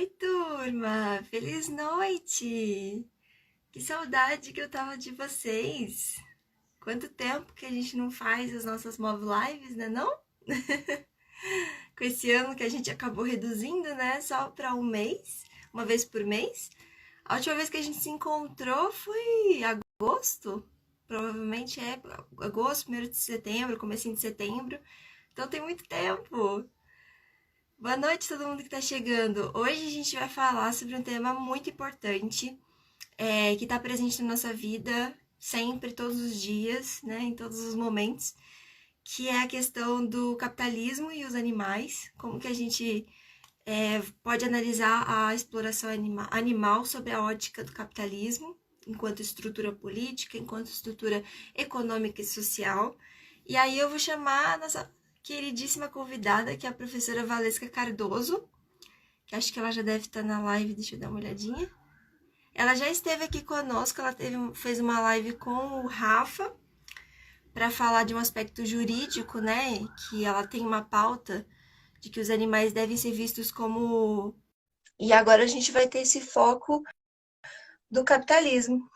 Oi, turma! Feliz noite! Que saudade que eu tava de vocês! Quanto tempo que a gente não faz as nossas Move Lives, né não? Com esse ano que a gente acabou reduzindo, né? Só para um mês, uma vez por mês. A última vez que a gente se encontrou foi em agosto. Provavelmente é agosto, 1º de setembro, comecinho de setembro. Então tem muito tempo. Boa noite, todo mundo que está chegando. Hoje a gente vai falar sobre um tema muito importante, que está presente na nossa vida sempre, todos os dias, né, em todos os momentos, que é a questão do capitalismo e os animais, como que a gente pode analisar a exploração animal sob a ótica do capitalismo, enquanto estrutura política, enquanto estrutura econômica e social. E aí eu vou chamar a nossa queridíssima convidada, que é a professora Valesca Cardoso, que acho que ela já deve estar na live, deixa eu dar uma olhadinha. Ela já esteve aqui conosco, ela fez uma live com o Rafa para falar de um aspecto jurídico, né? Que ela tem uma pauta de que os animais devem ser vistos como. E agora a gente vai ter esse foco do capitalismo.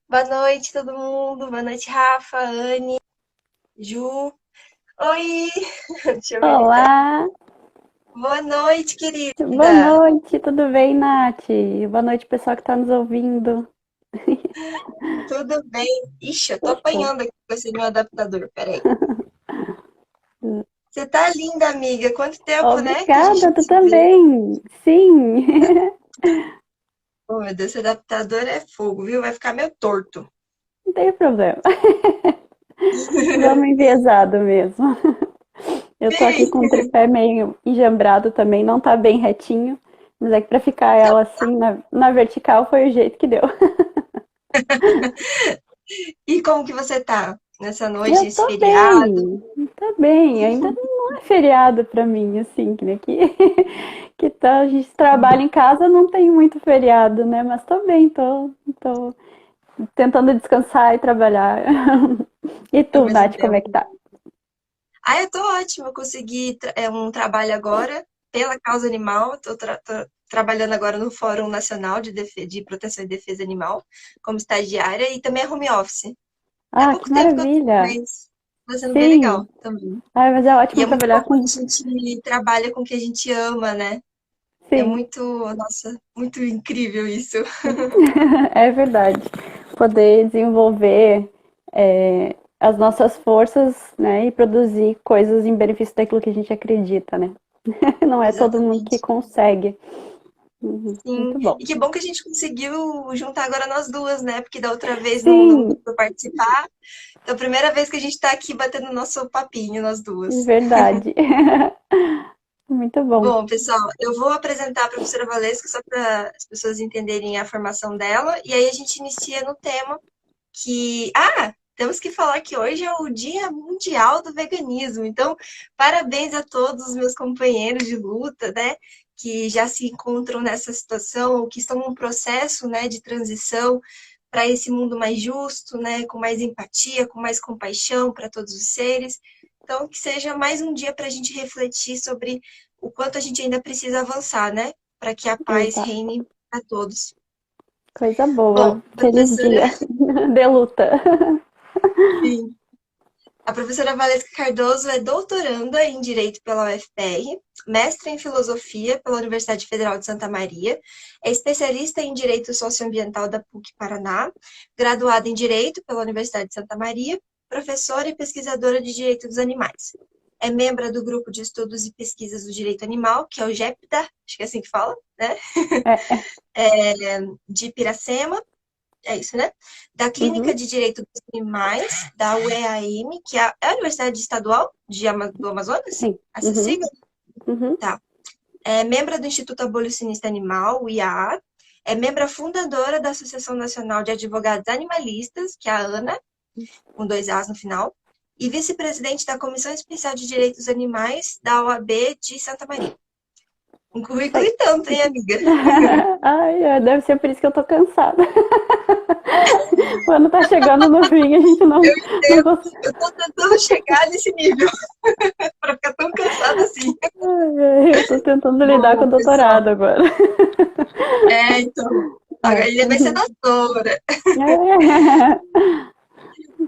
Boa noite, todo mundo. Boa noite, Rafa, Anne, Ju. Oi! Deixa eu ver quem tá. Olá, Boa noite, boa querida. noite, tudo bem, Nath? Boa noite, pessoal que está nos ouvindo. Tudo bem? Ixi, eu tô Gostoso. apanhando aqui com esse meu adaptador. Peraí. Você tá linda, amiga. Quanto tempo, né, que a gente Obrigada, não tu se vê? também. Sim, Oh, meu Deus, esse adaptador é fogo, viu? Vai ficar meio torto. não tem problema. Vamos enviesado mesmo. Eu tô aqui Sim, com o tripé meio enjambrado também, não tá bem retinho, mas é que pra ficar ela assim na vertical foi o jeito que deu. e como que você tá nessa noite, Eu esse feriado? tô bem, ainda não é feriado pra mim, assim, que, né, que tá, a gente trabalha em casa, não tem muito feriado, né, mas tô bem, tô tentando descansar e trabalhar. E Ao tu, mesmo Nath, como é que tempo. tá? Ah, eu tô ótima. Eu consegui um trabalho agora pela causa animal. Tô trabalhando agora no Fórum Nacional de Proteção e Defesa Animal como estagiária e também é home office. É Ah, pouco que tempo que eu tô, maravilha! mas tá sendo bem Sim! legal também. Ai, mas é E ótimo é muito trabalhar bom quando a com... gente trabalha com o que a gente ama, né? É Sim, muito, nossa, muito incrível isso. é verdade. Poder desenvolver as nossas forças, né, e produzir coisas em benefício daquilo que a gente acredita, né? Não é todo mundo que Exatamente. consegue. Sim. Muito bom. E que bom que a gente conseguiu juntar agora nós duas, né? Porque da outra vez não deu Sim, pra participar. Então, a primeira vez que a gente tá aqui batendo nosso papinho, nós duas. verdade. Muito bom. Bom, pessoal, eu vou apresentar a professora Valesca só para as pessoas entenderem a formação dela, e aí a gente inicia no tema que. Ah! Temos que falar que hoje é o Dia Mundial do Veganismo. Então, parabéns a todos os meus companheiros de luta, né? Que já se encontram nessa situação, ou que estão num processo, né, de transição para esse mundo mais justo, né, com mais empatia, com mais compaixão para todos os seres. Então, que seja mais um dia para a gente refletir sobre o quanto a gente ainda precisa avançar, né, para que a paz Exato. reine a todos. Coisa Bom, boa. Feliz professora, dia de luta. sim. A professora Valesca Cardoso é doutoranda em Direito pela UFPR, mestra em Filosofia pela Universidade Federal de Santa Maria, é especialista em Direito Socioambiental da PUC Paraná, graduada em Direito pela Universidade de Santa Maria, professora e pesquisadora de Direito dos Animais. É membro do Grupo de Estudos e Pesquisas do Direito Animal, que é o GEPTA, acho que é assim que fala, né? É, De Piracema, é isso, né? Da Clínica uhum, de Direito dos Animais, da UEAM, que é a Universidade Estadual do Amazonas? sim. Essa Uhum, sigla? uhum. Tá. É membro do Instituto Abolicionista Animal, o IAA. É membro fundadora da Associação Nacional de Advogados Animalistas, que é a ANA, com dois As no final. E vice-presidente da Comissão Especial de Direitos dos Animais da OAB de Santa Maria. Um currículo e tanto, hein, amiga? Ai, deve ser por isso que eu tô cansada. O ano tá chegando no fim, a gente Eu não entendo. consegue. Eu tô tentando chegar nesse nível pra ficar tão cansada assim. Eu tô tentando lidar com Bom, o pessoal. doutorado agora. Então. Agora É. ele vai ser doutora.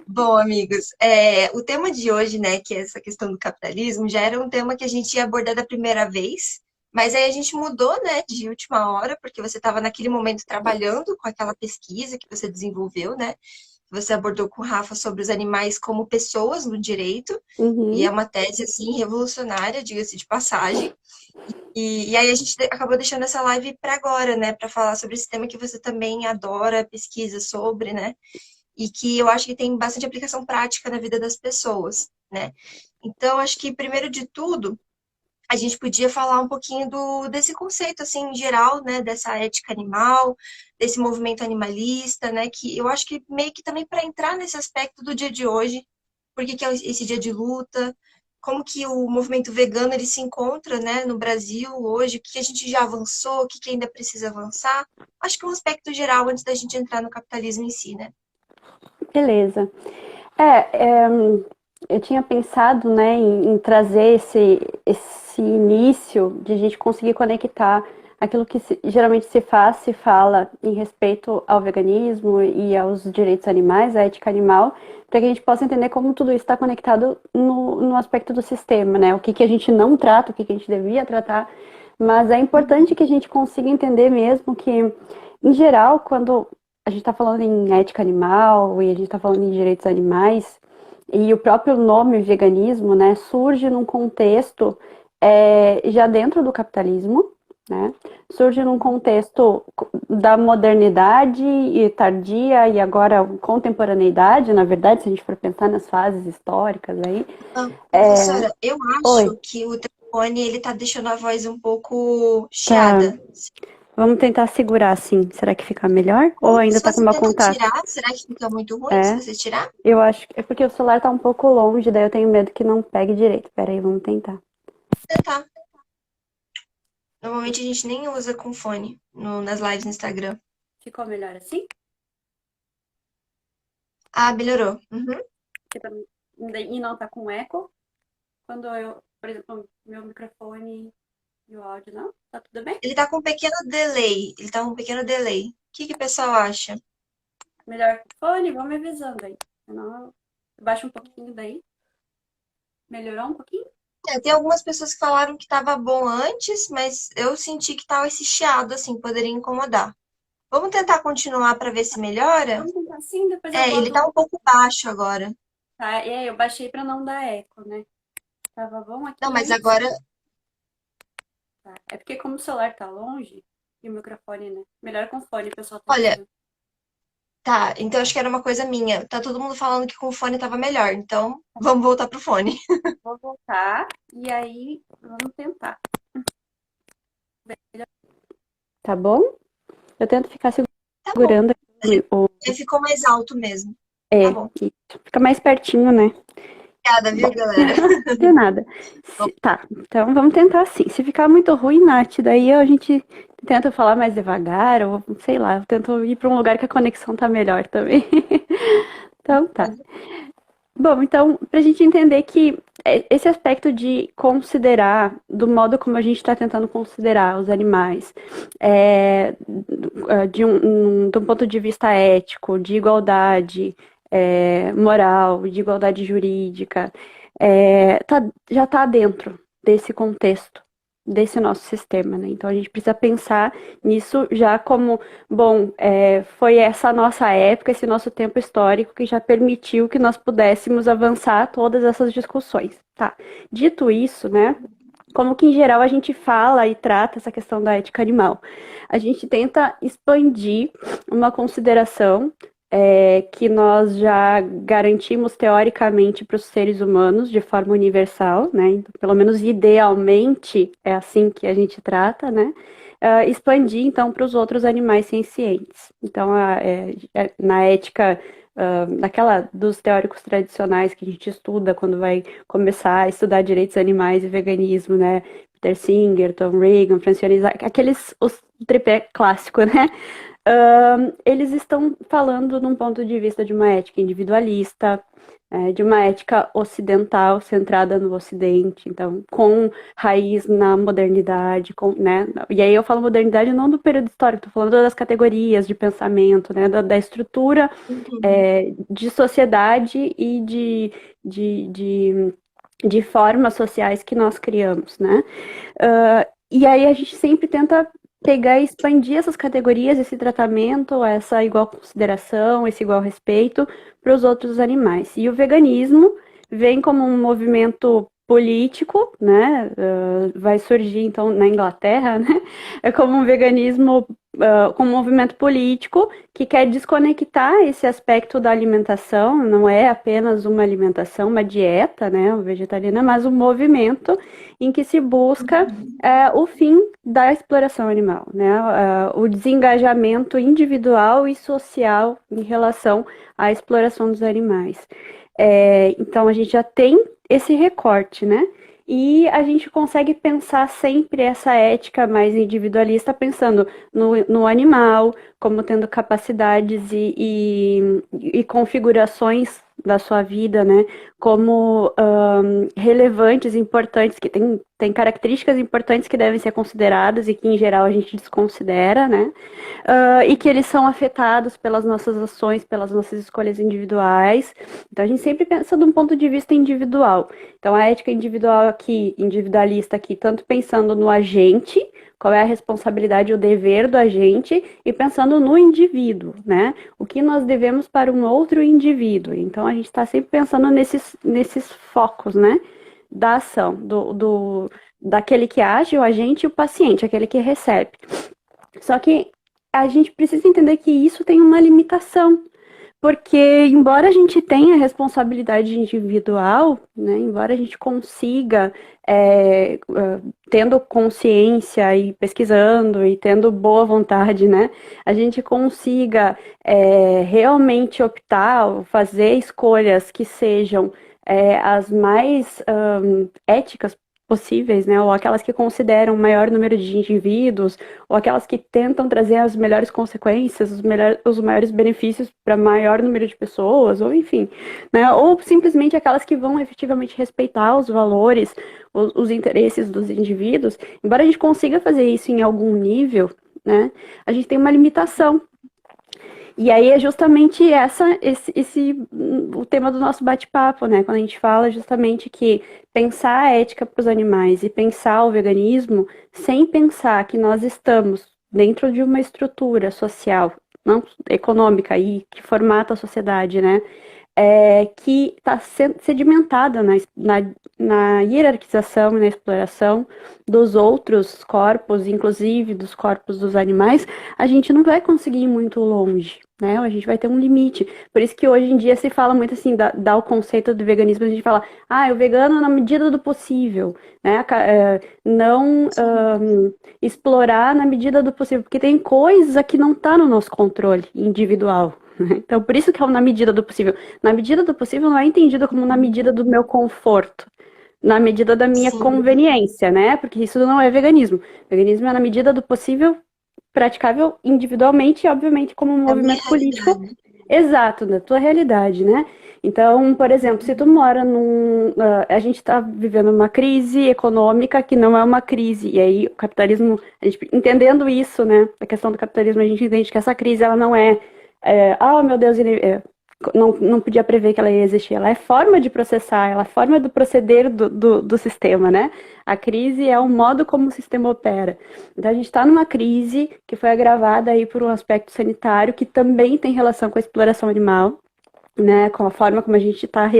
Bom, amigos, o tema de hoje, né, que é essa questão do capitalismo, já era um tema que a gente ia abordar da primeira vez, mas aí a gente mudou, né, de última hora, porque você estava naquele momento trabalhando com aquela pesquisa que você desenvolveu, né? Você abordou com o Rafa sobre os animais como pessoas no direito, e é Uhum. uma tese, assim, revolucionária, diga-se de passagem. E aí a gente acabou deixando essa live para agora, né, para falar sobre esse tema que você também adora, pesquisa sobre, né? E que eu acho que tem bastante aplicação prática na vida das pessoas, né? Então, acho que, primeiro de tudo, a gente podia falar um pouquinho desse conceito, assim, em geral, né? Dessa ética animal, desse movimento animalista, né? Que eu acho que meio que também para entrar nesse aspecto do dia de hoje, por que que é esse dia de luta, como que o movimento vegano ele se encontra, né, no Brasil hoje, o que a gente já avançou, o que que ainda precisa avançar. Acho que um aspecto geral antes da gente entrar no capitalismo em si, né? Beleza. É, eu tinha pensado, né, em trazer esse início de a gente conseguir conectar aquilo que geralmente se fala em respeito ao veganismo e aos direitos animais, à ética animal, para que a gente possa entender como tudo isso está conectado no aspecto do sistema, né? O que a gente não trata, o que a gente devia tratar, mas é importante que a gente consiga entender mesmo que, em geral, quando a gente está falando em ética animal e a gente está falando em direitos animais, e o próprio nome veganismo, né, surge num contexto já dentro do capitalismo, né, surge num contexto da modernidade e tardia e agora contemporaneidade, na verdade, se a gente for pensar nas fases históricas aí. Ah, É, professora, eu oi, acho que o telefone ele tá deixando a voz um pouco tá. chiada. Vamos tentar segurar assim. Será que fica melhor? Ou Como ainda se tá com você mau tenta contato? tirar, será que fica muito ruim se É. você tirar? Eu acho que é porque o celular tá um pouco longe, daí eu tenho medo que não pegue direito. Pera aí, vamos tentar. Tentar. Normalmente a gente nem usa com fone nas lives no Instagram. Ficou melhor assim? Ah, melhorou. Uhum. E não tá com eco? Quando eu, por exemplo, meu microfone e o áudio, não? Tá tudo bem? Ele tá com um pequeno delay. Ele tá com um pequeno delay. O que que o pessoal acha? Melhor fone, vamos me avisando aí. Senão eu baixo um pouquinho daí. Melhorou um pouquinho? Tem algumas pessoas que falaram que tava bom antes, mas eu senti que tava esse chiado, assim, poderia incomodar. Vamos tentar continuar para ver se melhora? Vamos tentar assim, depois eu Ele tá boto. um pouco baixo agora. Tá, eu baixei pra não dar eco, né? Tava bom Não, aqui mas antes. agora. Tá. É porque como o celular tá longe e o microfone, né? Melhor com fone, o pessoal tá Olha, dizendo. tá, então acho que era uma coisa minha. Tá todo mundo falando que com o fone tava melhor, então vamos voltar pro fone. Vou voltar e aí vamos tentar. Tá bom? Eu tento ficar Tá bom. segurando o. Ficou mais alto mesmo. Tá É, bom. isso. Fica mais pertinho, né? Obrigada, Bom, viu, galera? de nada. Bom, Tá, então vamos tentar assim. Se ficar muito ruim, Nath, daí a gente tenta falar mais devagar, ou sei lá, eu tento ir para um lugar que a conexão tá melhor também. Então tá. Bom, então, para a gente entender que esse aspecto de considerar, do modo como a gente está tentando considerar os animais, de um ponto de vista ético, de igualdade moral, de igualdade jurídica, já está dentro desse contexto, desse nosso sistema, né? Então a gente precisa pensar nisso já como, bom, foi essa nossa época, esse nosso tempo histórico que já permitiu que nós pudéssemos avançar todas essas discussões, tá? Dito isso, né? Como que em geral a gente fala e trata essa questão da ética animal? A gente tenta expandir uma consideração que nós já garantimos teoricamente para os seres humanos de forma universal, né? Então, pelo menos idealmente é assim que a gente trata, né? Expandir então para os outros animais sencientes. Então, na ética daquela dos teóricos tradicionais que a gente estuda quando vai começar a estudar direitos animais e veganismo, né? Peter Singer, Tom Regan, Francine Isaac, os tripé clássico, né? Eles estão falando num ponto de vista de uma ética individualista, de uma ética ocidental centrada no Ocidente, então com raiz na modernidade, né? E aí eu falo modernidade não do período histórico, estou falando das categorias de pensamento, né? Da estrutura Uhum. de sociedade e de formas sociais que nós criamos, né? E aí a gente sempre tenta pegar e expandir essas categorias, esse tratamento, essa igual consideração, esse igual respeito para os outros animais. E o veganismo vem como um movimento político, né? Vai surgir então na Inglaterra, né? É como um veganismo, como um movimento político que quer desconectar esse aspecto da alimentação, não é apenas uma alimentação, uma dieta, né? O vegetariano, mas um movimento em que se busca Uhum. o fim da exploração animal, né? O desengajamento individual e social em relação à exploração dos animais. Então a gente já tem esse recorte, né? E a gente consegue pensar sempre essa ética mais individualista, pensando no animal, como tendo capacidades e configurações da sua vida, né? Como relevantes, importantes, que tem características importantes que devem ser consideradas e que, em geral, a gente desconsidera, né? E que eles são afetados pelas nossas ações, pelas nossas escolhas individuais. Então, a gente sempre pensa de um ponto de vista individual. Então, a ética individual aqui, individualista aqui, tanto pensando no agente, qual é a responsabilidade e o dever do agente, e pensando no indivíduo, né? O que nós devemos para um outro indivíduo. Então, a gente está sempre pensando nesses focos, né? Da ação, daquele que age, o agente e o paciente, aquele que recebe. Só que a gente precisa entender que isso tem uma limitação, porque embora a gente tenha responsabilidade individual, né, embora a gente consiga, tendo consciência e pesquisando e tendo boa vontade, né, a gente consiga realmente optar ou fazer escolhas que sejam as mais éticas possíveis, né, ou aquelas que consideram o maior número de indivíduos, ou aquelas que tentam trazer as melhores consequências, os maiores benefícios para maior número de pessoas, ou enfim, né, ou simplesmente aquelas que vão efetivamente respeitar os valores, os interesses dos indivíduos. Embora a gente consiga fazer isso em algum nível, né, a gente tem uma limitação. E aí é justamente o tema do nosso bate-papo, né? Quando a gente fala justamente que pensar a ética para os animais e pensar o veganismo sem pensar que nós estamos dentro de uma estrutura social, não econômica e que formata a sociedade, né? Que está sedimentada na hierarquização e na exploração dos outros corpos, inclusive dos corpos dos animais, a gente não vai conseguir ir muito longe, né? A gente vai ter um limite. Por isso que hoje em dia se fala muito assim, dá o conceito do veganismo, a gente fala, o vegano na medida do possível, né? Não explorar na medida do possível, porque tem coisa que não está no nosso controle individual. Então, por isso que é o na medida do possível. Na medida do possível não é entendido como na medida do meu conforto, na medida da minha Sim, conveniência, né? Porque isso não é veganismo. Veganismo é na medida do possível, praticável individualmente e, obviamente, como um da minha movimento político realidade. exato da tua realidade, né? Então, por exemplo, se tu mora a gente está vivendo uma crise econômica que não é uma crise, e aí o capitalismo, a gente entendendo isso, né? A questão do capitalismo, a gente entende que essa crise, ela não oh meu Deus, não podia prever que ela ia existir. Ela é forma de processar, ela é forma do proceder do sistema, né? A crise é o modo como o sistema opera. Então a gente está numa crise que foi agravada aí por um aspecto sanitário que também tem relação com a exploração animal, né? Com a forma como a gente está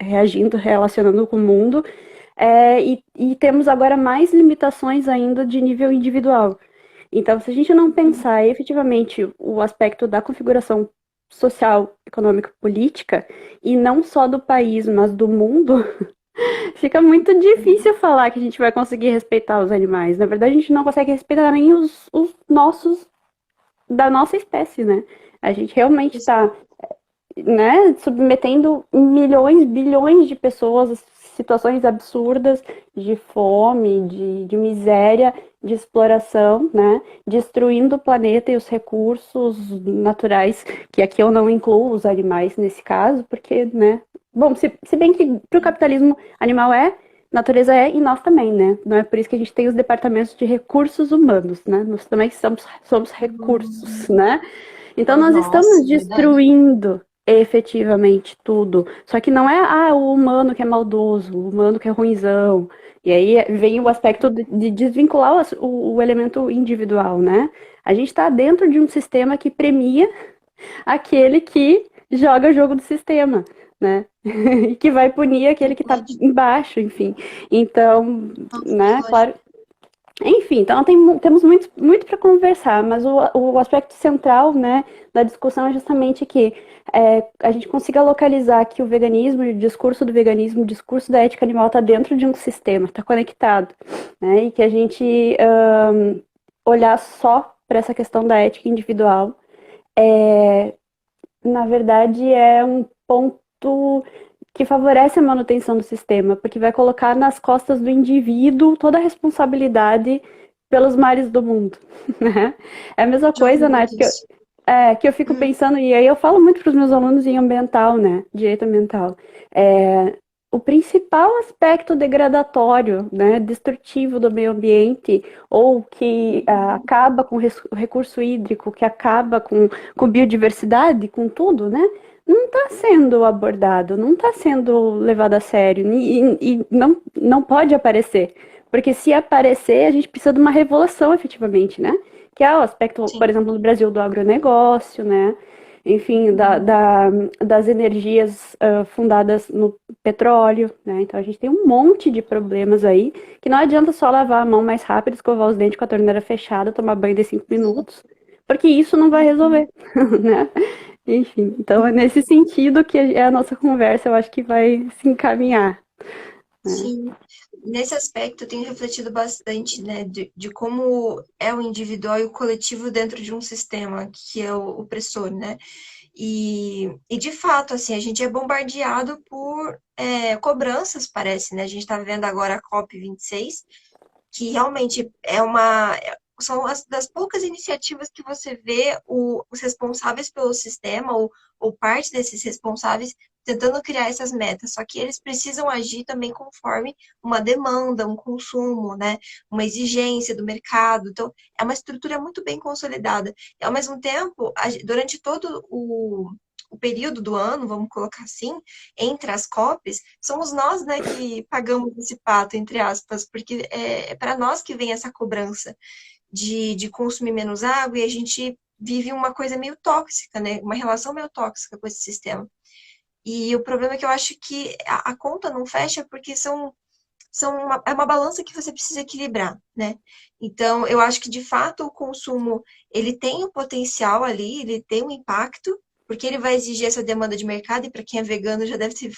reagindo, relacionando com o mundo. E temos agora mais limitações ainda de nível individual. Então, se a gente não pensar efetivamente o aspecto da configuração social, econômica, política, e não só do país, mas do mundo, fica muito difícil falar que a gente vai conseguir respeitar os animais. Na verdade, a gente não consegue respeitar nem os nossos, da nossa espécie, né? A gente realmente está, né, submetendo milhões, bilhões de pessoas situações absurdas de fome, de miséria, de exploração, né? Destruindo o planeta e os recursos naturais, que aqui eu não incluo os animais nesse caso, porque, né? Bom, se bem que para o capitalismo animal natureza e nós também, né? Não é por isso que a gente tem os departamentos de recursos humanos, né? Nós também somos recursos, né? Então nós Nossa, estamos verdade. destruindo efetivamente tudo. Só que não é o humano que é maldoso, o humano que é ruinzão. E aí vem o aspecto de desvincular o elemento individual, né? A gente está dentro de um sistema que premia aquele que joga o jogo do sistema, né? E que vai punir aquele que está Verdade. embaixo, enfim. Então, Nossa, que né, lógico. claro, enfim, então temos muito para conversar, mas o aspecto central, né, da discussão é justamente que a gente consiga localizar que o veganismo, o discurso do veganismo, o discurso da ética animal está dentro de um sistema, está conectado, né, e que a gente olhar só para essa questão da ética individual, na verdade, é um ponto que favorece a manutenção do sistema, porque vai colocar nas costas do indivíduo toda a responsabilidade pelos males do mundo, né? É a mesma Já ouvi coisa, né? muito isso. Que eu fico Hum, pensando, e aí eu falo muito para os meus alunos em ambiental, né? Direito ambiental. O principal aspecto degradatório, né, destrutivo do meio ambiente, ou que acaba com o recurso hídrico, que acaba com biodiversidade, com tudo, né? Não está sendo abordado, não está sendo levado a sério e não pode aparecer. Porque se aparecer, a gente precisa de uma revolução efetivamente, né? Que é o aspecto, por sim. exemplo, no Brasil do agronegócio, né? Enfim, Uhum. das energias fundadas no petróleo, né? Então a gente tem um monte de problemas aí que não adianta só lavar a mão mais rápido, escovar os dentes com a torneira fechada, tomar banho de 5 minutos, porque isso não vai resolver, Uhum. né? Enfim, então é nesse sentido que é a nossa conversa, eu acho que vai se encaminhar, né? Sim, nesse aspecto eu tenho refletido bastante, né, de como é o individual e o coletivo dentro de um sistema que é o opressor, né? E de fato, assim, a gente é bombardeado por cobranças, parece, né? A gente está vendo agora a COP26, que realmente são as das poucas iniciativas que você vê os responsáveis pelo sistema, ou parte desses responsáveis, tentando criar essas metas. Só que eles precisam agir também conforme uma demanda, um consumo, né? Uma exigência do mercado. Então, é uma estrutura muito bem consolidada. E, ao mesmo tempo, durante todo o período do ano, vamos colocar assim, entre as COPs, somos nós, né, que pagamos esse pato, entre aspas, porque é para nós que vem essa cobrança de consumir menos água e a gente vive uma coisa meio tóxica, né, uma relação meio tóxica com esse sistema. E o problema é que eu acho que a conta não fecha porque é uma balança que você precisa equilibrar, né? Então, eu acho que de fato o consumo ele tem o potencial ali, ele tem um impacto, porque ele vai exigir essa demanda de mercado, e para quem é vegano já deve ter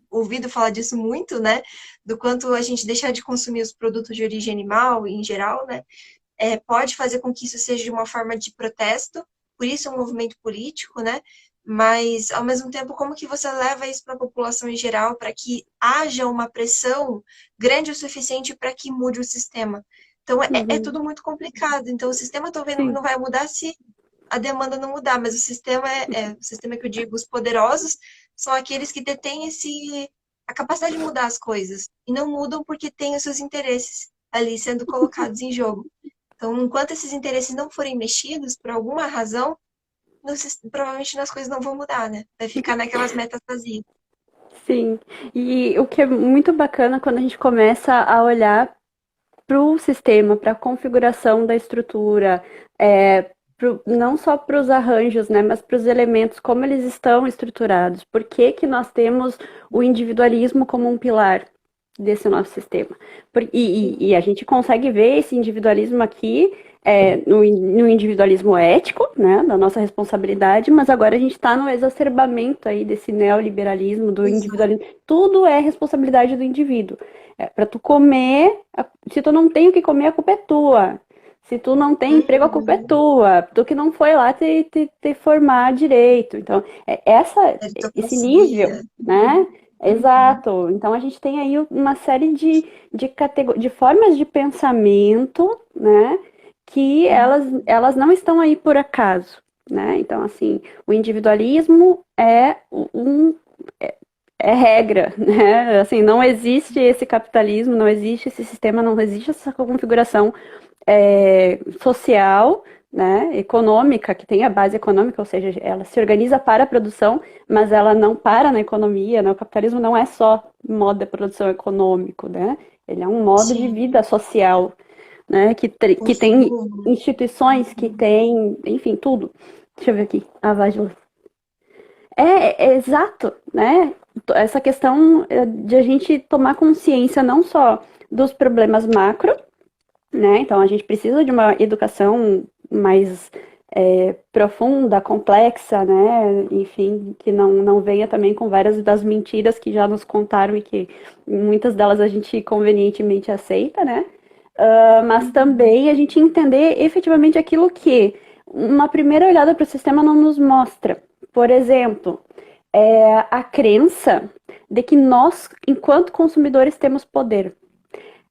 ouvido falar disso muito, né? Do quanto a gente deixar de consumir os produtos de origem animal em geral, né? Pode fazer com que isso seja uma forma de protesto, por isso é um movimento político, né? Mas, ao mesmo tempo, como que você leva isso para a população em geral para que haja uma pressão grande o suficiente para que mude o sistema? Então, é Uhum, tudo muito complicado. Então, o sistema talvez sim, não vai mudar se a demanda não mudar, mas o sistema que eu digo, os poderosos, são aqueles que detêm a capacidade de mudar as coisas. E não mudam porque têm os seus interesses ali sendo colocados em jogo. Então, enquanto esses interesses não forem mexidos, por alguma razão, provavelmente as coisas não vão mudar, né? Vai ficar naquelas metas vazias. sim. E o que é muito bacana quando a gente começa a olhar para o sistema, para a configuração da estrutura, não só para os arranjos, né, mas para os elementos, como eles estão estruturados. Por que que nós temos o individualismo como um pilar desse nosso sistema? E a gente consegue ver esse individualismo aqui no individualismo ético, né, da nossa responsabilidade, mas agora a gente está no exacerbamento aí desse neoliberalismo, do Exato. individualismo. Tudo é responsabilidade do indivíduo. Para tu comer, se tu não tem o que comer, a culpa é tua. Se tu não tem emprego, a culpa é Uhum. tua. Tu que não foi lá te formar direito. Então, esse nível, Meritocracia. né? Uhum. Exato. Então a gente tem aí uma série de formas de pensamento, né, que elas não estão aí por acaso, né? Então, assim, o individualismo é regra, né? Assim, não existe esse capitalismo, não existe esse sistema, não existe essa configuração social, né, econômica, que tem a base econômica, ou seja, ela se organiza para a produção, mas ela não para na economia, né? O capitalismo não é só modo de produção econômico, né? Ele é um modo de Sim, vida social, né? Que tem consumo. instituições, que Uhum. tem, enfim, tudo. Deixa eu ver aqui, a Vagila. É exato, né? Essa questão de a gente tomar consciência não só dos problemas macro, né? Então a gente precisa de uma educação mais profunda, complexa, né? Enfim, que não venha também com várias das mentiras que já nos contaram e que muitas delas a gente convenientemente aceita, né? Mas Uhum. também a gente entender efetivamente aquilo que uma primeira olhada para o sistema não nos mostra. Por exemplo, a crença de que nós, enquanto consumidores, temos poder.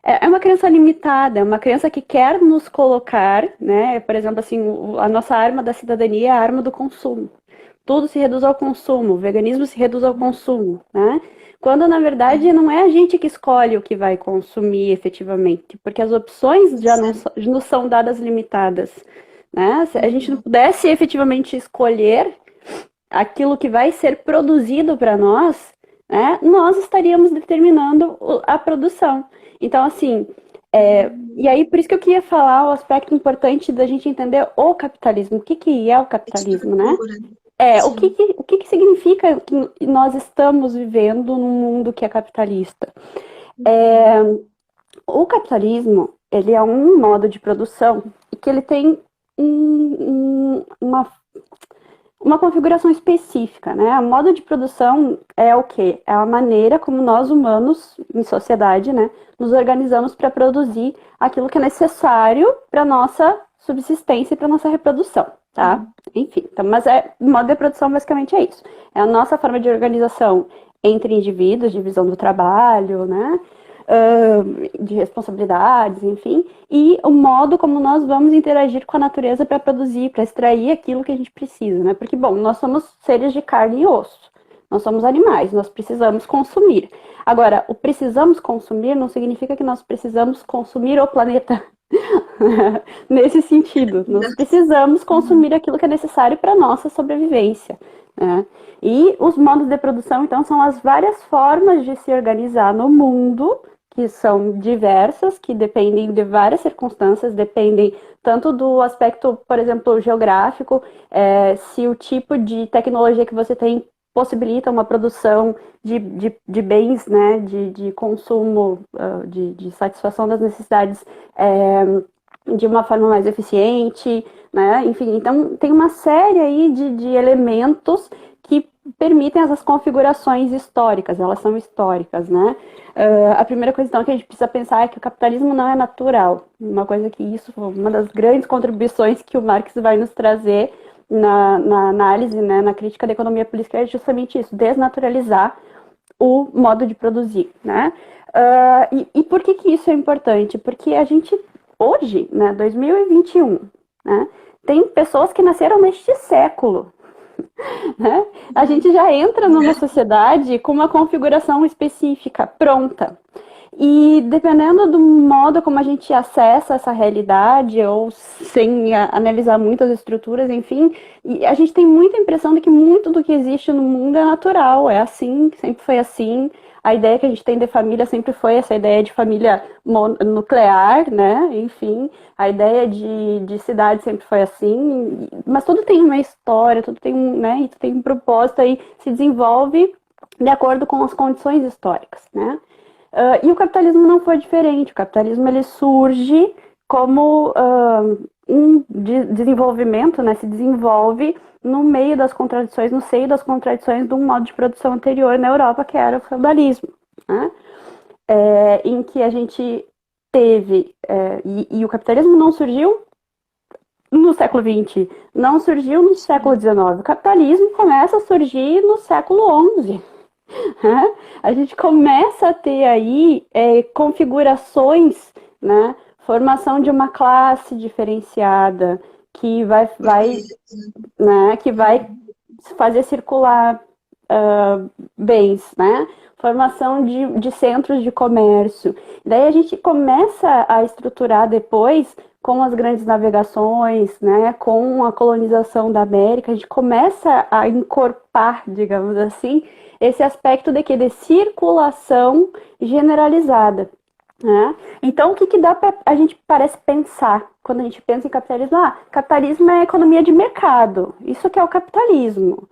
É uma crença limitada, é uma crença que quer nos colocar, né? Por exemplo, assim, a nossa arma da cidadania é a arma do consumo. Tudo se reduz ao consumo, o veganismo se reduz ao consumo, né? Quando na verdade Sim, não é a gente que escolhe o que vai consumir efetivamente, porque as opções já não exato. nos são dadas limitadas, né? Se a gente não Uhum. pudesse efetivamente escolher aquilo que vai ser produzido para nós, né, nós estaríamos determinando a produção. Então, assim, e Uhum. aí por isso que eu queria falar o aspecto importante da gente entender o capitalismo. O que, que é o capitalismo, né? Estrutura. O Sim. o que, que significa que nós estamos vivendo num mundo que é capitalista? Uhum. O capitalismo, ele é um modo de produção e que ele tem uma configuração específica, né? O modo de produção é o quê? É a maneira como nós humanos, em sociedade, né, nos organizamos para produzir aquilo que é necessário para nossa subsistência e para nossa reprodução, tá? Uhum. Enfim, então, mas o modo de produção basicamente é isso. É a nossa forma de organização entre indivíduos, divisão do trabalho, né? De responsabilidades, enfim, e o modo como nós vamos interagir com a natureza para produzir, para extrair aquilo que a gente precisa, né? Porque, bom, nós somos seres de carne e osso, nós somos animais, nós precisamos consumir. Agora, o precisamos consumir não significa que nós precisamos consumir o planeta. Nesse sentido, nós Exato. precisamos Uhum. consumir aquilo que é necessário para a nossa sobrevivência, né? E os modos de produção, então, são as várias formas de se organizar no mundo, que são diversas, que dependem de várias circunstâncias, dependem tanto do aspecto, por exemplo, geográfico, se o tipo de tecnologia que você tem possibilita uma produção de bens, né, de consumo, de satisfação das necessidades de uma forma mais eficiente, né? Enfim, então tem uma série aí de elementos que permitem essas configurações históricas, elas são históricas, né? A primeira coisa então que a gente precisa pensar é que o capitalismo não é natural, uma coisa que isso foi uma das grandes contribuições que o Marx vai nos trazer na análise, né, na crítica da economia política é justamente isso, desnaturalizar o modo de produzir, né? E por que que isso é importante? Porque a gente, hoje, né, 2021, né, tem pessoas que nasceram neste século, né? A gente Uhum. já entra numa sociedade com uma configuração específica, pronta. E dependendo do modo como a gente acessa essa realidade, ou sem analisar muitas estruturas, enfim, a gente tem muita impressão de que muito do que existe no mundo é natural, é assim, sempre foi assim. A ideia que a gente tem de família sempre foi essa ideia de família nuclear, né? Enfim, a ideia de cidade sempre foi assim, mas tudo tem uma história, tudo tem né? E tudo tem um propósito aí, se desenvolve de acordo com as condições históricas, né? E o capitalismo não foi diferente. O capitalismo ele surge como um desenvolvimento, né? Se desenvolve no meio das contradições, no seio das contradições de um modo de produção anterior na Europa, que era o feudalismo, né? Em que a gente teve, e o capitalismo não surgiu no século XX, não surgiu no século Sim. XIX. O capitalismo começa a surgir no século XI, né? A gente começa a ter aí configurações, né? Formação de uma classe diferenciada que né? Que vai Uhum. fazer circular bens, né? Formação de centros de comércio. Daí a gente começa a estruturar depois com as grandes navegações, né, com a colonização da América, a gente começa a encorpar, digamos assim, esse aspecto de que de circulação generalizada. Né? Então, o que, que dá para a gente parece pensar quando a gente pensa em capitalismo? Ah, capitalismo é economia de mercado. Isso que é o capitalismo.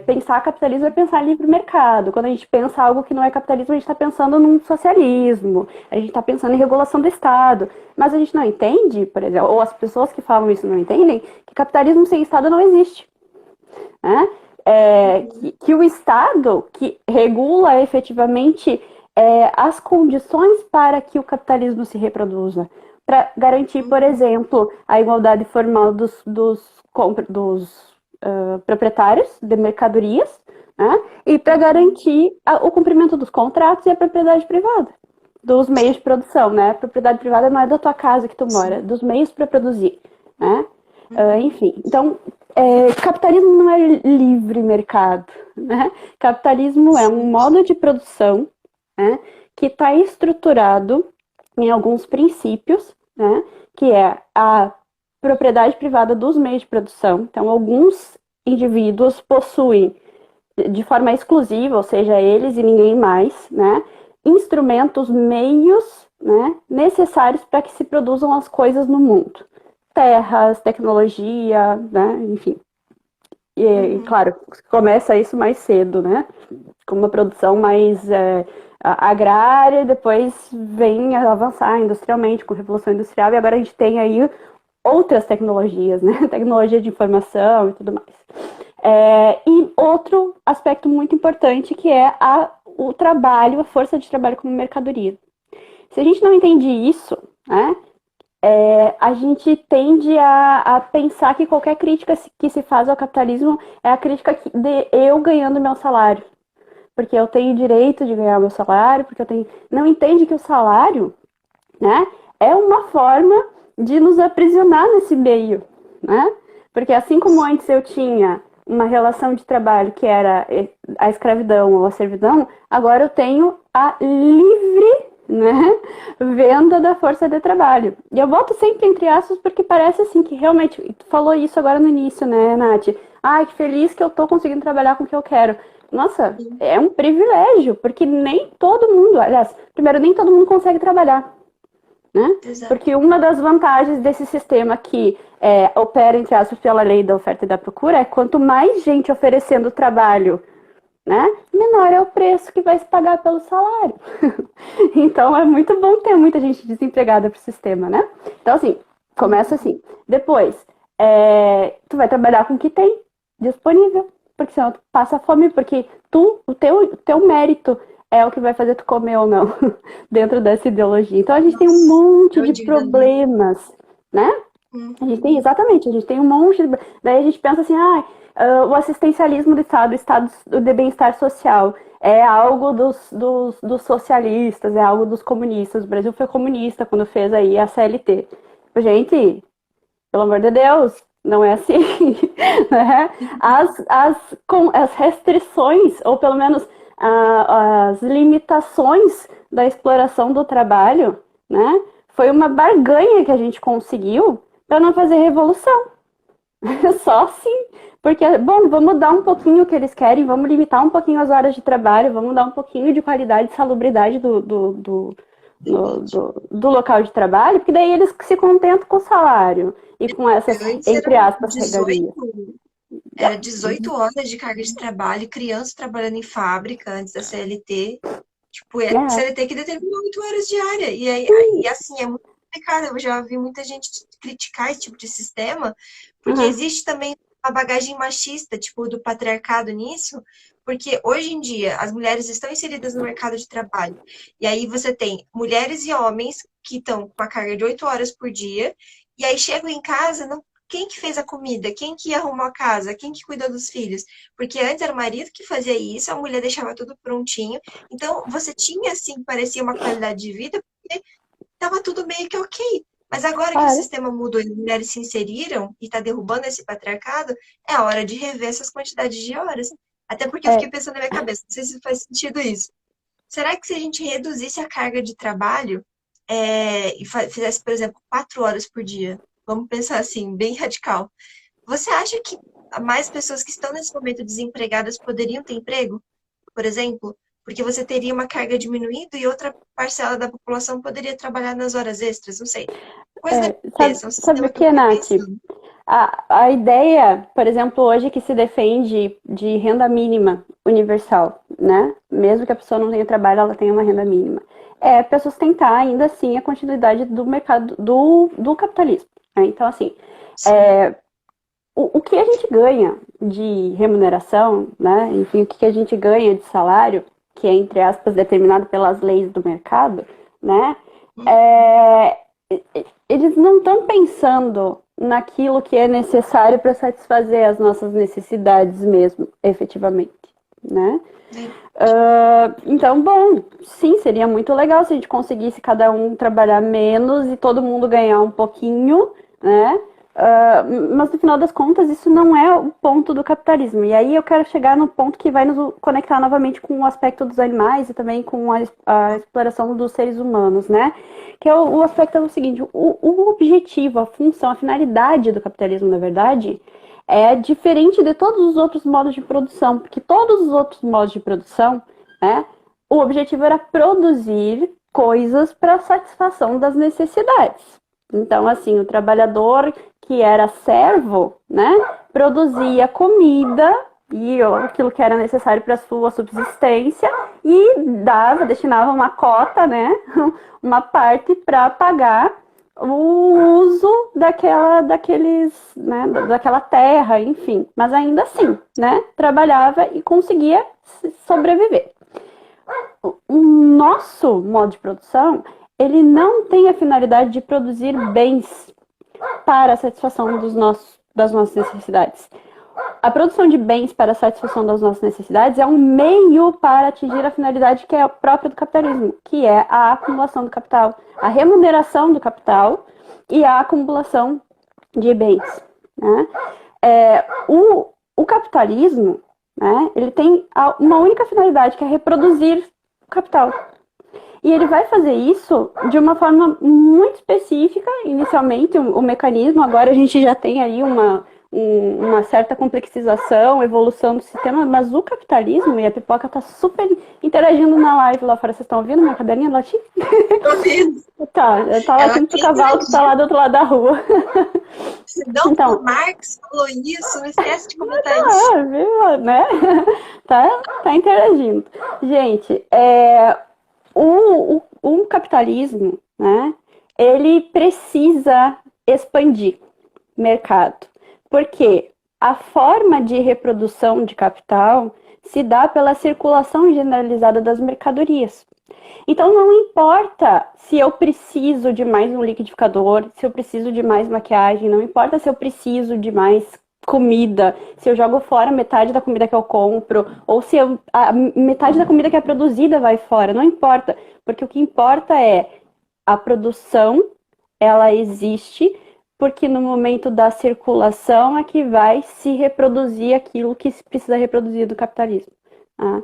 Pensar capitalismo é pensar em livre mercado. Quando a gente pensa algo que não é capitalismo, a gente está pensando num socialismo. A gente está pensando em regulação do Estado. Mas a gente não entende, por exemplo, ou as pessoas que falam isso não entendem, que capitalismo sem Estado não existe. Né? Que o Estado, que regula efetivamente as condições para que o capitalismo se reproduza, para garantir, por Uhum. exemplo, a igualdade formal dos proprietários de mercadorias, né? E para Uhum. garantir o cumprimento dos contratos e a propriedade privada dos meios de produção, né? A propriedade privada não é da tua casa que tu mora, é Sim. dos meios para produzir, né? Uhum. Enfim, então, capitalismo não é livre mercado, né? Capitalismo é um Sim. modo de produção, né, que está estruturado em alguns princípios, né, que é a propriedade privada dos meios de produção. Então, alguns indivíduos possuem de forma exclusiva, ou seja, eles e ninguém mais, né, instrumentos, meios, né, necessários para que se produzam as coisas no mundo. Terras, tecnologia, né, enfim. E Uhum. claro, começa isso mais cedo, né, com uma produção mais agrária, depois vem a avançar industrialmente com a Revolução Industrial, e agora a gente tem aí outras tecnologias, né, tecnologia de informação e tudo mais. E outro aspecto muito importante que é o trabalho, a força de trabalho como mercadoria. Se a gente não entende isso, né, a gente tende a pensar que qualquer crítica que se faz ao capitalismo é a crítica de eu ganhando meu salário. Porque eu tenho direito de ganhar meu salário, porque eu tenho. Não entende que o salário, né, é uma forma de nos aprisionar nesse meio, né? Porque assim como antes eu tinha uma relação de trabalho que era a escravidão ou a servidão, agora eu tenho a livre, né, venda da força de trabalho. E eu boto sempre entre aspas porque parece assim que realmente, tu falou isso agora no início, né, Nath? Ai, que feliz que eu tô conseguindo trabalhar com o que eu quero. Nossa, Sim. é um privilégio, porque nem todo mundo, aliás, primeiro, nem todo mundo consegue trabalhar, né? Exato. Porque uma das vantagens desse sistema que opera, entre aspas, pela lei da oferta e da procura é quanto mais gente oferecendo trabalho, né, menor é o preço que vai se pagar pelo salário. Então é muito bom ter muita gente desempregada pro sistema, né? Então, assim, começa Uhum. assim. Depois, tu vai trabalhar com o que tem disponível, porque senão tu passa fome, porque o teu mérito é o que vai fazer tu comer ou não, dentro dessa ideologia. Então a gente tem um Nossa, monte é o de dívida dívida. problemas, né? A gente tem, Uhum. exatamente, a gente tem um monte de. Daí a gente pensa assim, o assistencialismo do Estado, o Estado de bem-estar social, é algo dos socialistas, é algo dos comunistas. O Brasil foi comunista quando fez aí a CLT. Gente, pelo amor de Deus, não é assim. Né? As restrições, ou pelo menos as limitações da exploração do trabalho, né? Foi uma barganha que a gente conseguiu para não fazer revolução. Só assim. Porque, bom, vamos dar um pouquinho o que eles querem, vamos limitar um pouquinho as horas de trabalho, vamos dar um pouquinho de qualidade e salubridade do local de trabalho, porque daí eles se contentam com o salário e com essas, Antes entre eram aspas, regalias. 18 horas de carga de trabalho, criança trabalhando em fábrica antes da CLT. Tipo, é a É, CLT que determina 8 horas diárias. E assim, é muito complicado. Eu já vi muita gente criticar esse tipo de sistema, porque uhum, existe também uma bagagem machista, tipo, do patriarcado nisso, porque hoje em dia as mulheres estão inseridas no mercado de trabalho. E aí você tem mulheres e homens que estão com a carga de 8 horas por dia, e aí chegam em casa, não quem que fez a comida? Quem que arrumou a casa? Quem que cuidou dos filhos? Porque antes era o marido que fazia isso, a mulher deixava tudo prontinho. Então, você tinha, assim, parecia uma qualidade de vida, porque estava tudo meio que ok. Mas agora que o Claro. sistema mudou e as mulheres se inseriram e está derrubando esse patriarcado, é a hora de rever essas quantidades de horas. Até porque eu fiquei É, pensando na minha cabeça, não sei se faz sentido isso. Será que se a gente reduzisse a carga de trabalho e fizesse, por exemplo, 4 horas por dia? Vamos pensar assim, bem radical. Você acha que mais pessoas que estão nesse momento desempregadas poderiam ter emprego, por exemplo? Porque você teria uma carga diminuindo e outra parcela da população poderia trabalhar nas horas extras, não sei. Coisa da minha sabe, cabeça, é um sabe sistema o que eu que, fiquei Nath? pensando. A ideia, por exemplo, hoje que se defende de renda mínima universal, né? Mesmo que a pessoa não tenha trabalho, ela tenha uma renda mínima. É para sustentar ainda assim a continuidade do mercado do capitalismo. Né? Então, assim, Sim, o que a gente ganha de remuneração, né? Enfim, o que a gente ganha de salário, que é, entre aspas, determinado pelas leis do mercado, né? É, eles não estão pensando naquilo que é necessário para satisfazer as nossas necessidades mesmo, efetivamente, né? Então, bom, sim, seria muito legal se a gente conseguisse cada um trabalhar menos e todo mundo ganhar um pouquinho, né? Mas no final das contas, isso não é o ponto do capitalismo. E aí eu quero chegar no ponto que vai nos conectar novamente com o aspecto dos animais e também com a exploração dos seres humanos, né? Que é o aspecto é o seguinte: o objetivo, a função, a finalidade do capitalismo, na verdade, é diferente de todos os outros modos de produção, porque todos os outros modos de produção, né, o objetivo era produzir coisas para satisfação das necessidades. Então, assim, o trabalhador que era servo, né, produzia comida e aquilo que era necessário para sua subsistência e destinava uma cota, né, uma parte para pagar o uso daquela terra, enfim. Mas ainda assim, né, trabalhava e conseguia sobreviver. O nosso modo de produção, ele não tem a finalidade de produzir bens para a satisfação das nossas necessidades. A produção de bens para a satisfação das nossas necessidades é um meio para atingir a finalidade que é própria do capitalismo, que é a acumulação do capital, a remuneração do capital e a acumulação de bens. Né? O capitalismo, né, ele tem uma única finalidade, que é reproduzir o capital. E ele vai fazer isso de uma forma muito específica, inicialmente, o mecanismo. Agora a gente já tem aí uma certa complexização, evolução do sistema, mas o capitalismo, e a Pipoca tá super interagindo na live lá fora. Vocês estão ouvindo minha cadelinha latir? tô vendo. Tá, eu tava Ela latindo pro quer cavalo que tá interagir. lá do outro lado da rua. Não, o Então, Marx falou isso, não esquece de comentar isso. viu, né? Tá interagindo. Gente, o capitalismo, né? Ele precisa expandir mercado. Porque a forma de reprodução de capital se dá pela circulação generalizada das mercadorias. Então não importa se eu preciso de mais um liquidificador, se eu preciso de mais maquiagem, não importa se eu preciso de mais comida, se eu jogo fora metade da comida que eu compro, ou se a metade da comida que é produzida vai fora, não importa, porque o que importa é a produção, ela existe, porque no momento da circulação é que vai se reproduzir aquilo que se precisa reproduzir do capitalismo. Tá?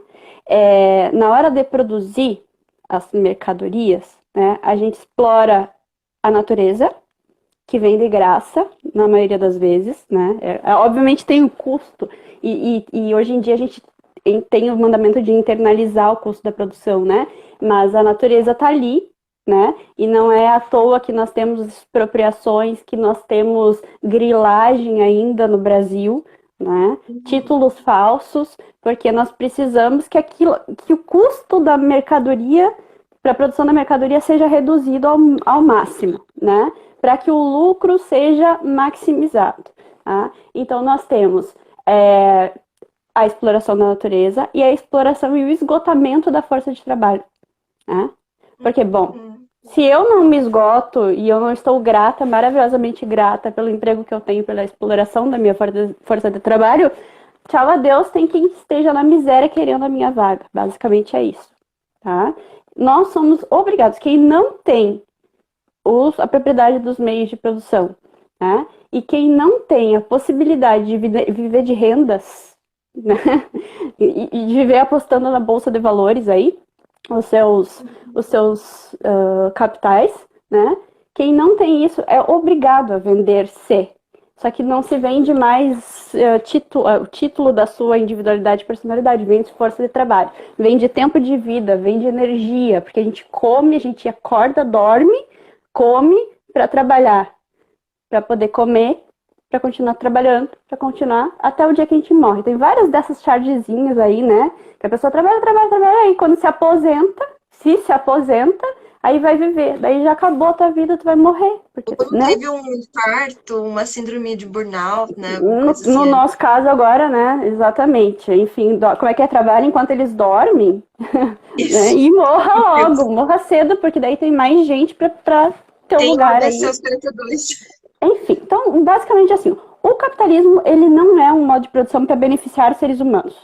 Na hora de produzir as mercadorias, né, a gente explora a natureza, que vem de graça, na maioria das vezes, né? Obviamente tem um custo, e hoje em dia a gente tem o mandamento de internalizar o custo da produção, né? Mas a natureza está ali, né? E não é à toa que nós temos expropriações, que nós temos grilagem ainda no Brasil, né? Títulos falsos, porque nós precisamos que o custo da mercadoria, para a produção da mercadoria, seja reduzido ao máximo, né? Para que o lucro seja maximizado. Tá? Então, nós temos a exploração da natureza e a exploração e o esgotamento da força de trabalho. Tá? Porque, bom, Se eu não me esgoto e eu não estou grata, maravilhosamente grata pelo emprego que eu tenho, pela exploração da minha força de trabalho, tchau a Deus, tem quem esteja na miséria querendo a minha vaga. Basicamente é isso, tá? Nós somos obrigados, quem não tem a propriedade dos meios de produção, né? E quem não tem a possibilidade de viver de rendas, né? E de viver apostando na bolsa de valores aí, os seus capitais, né? Quem não tem isso é obrigado a vender-se. Só que não se vende mais o título da sua individualidade e personalidade, vende força de trabalho, vende tempo de vida, vende energia, porque a gente come, a gente acorda, dorme, come para trabalhar, para poder comer, para continuar trabalhando, para continuar até o dia que a gente morre. Tem várias dessas chargezinhas aí, né? Que a pessoa trabalha, trabalha, trabalha, aí quando se aposenta, aí vai viver. Daí já acabou a tua vida, tu vai morrer. Porque, Ou né? teve um infarto, uma síndrome de burnout, né? Alguma No, coisa no assim. nosso caso agora, né? Exatamente. Enfim, como é que é? Trabalha enquanto eles dormem, né? Isso. E morra logo, morra cedo, porque daí tem mais gente pra teu Tem o lugar AVC aí. aos 42. Enfim, então, basicamente assim, o capitalismo, ele não é um modo de produção para beneficiar seres humanos,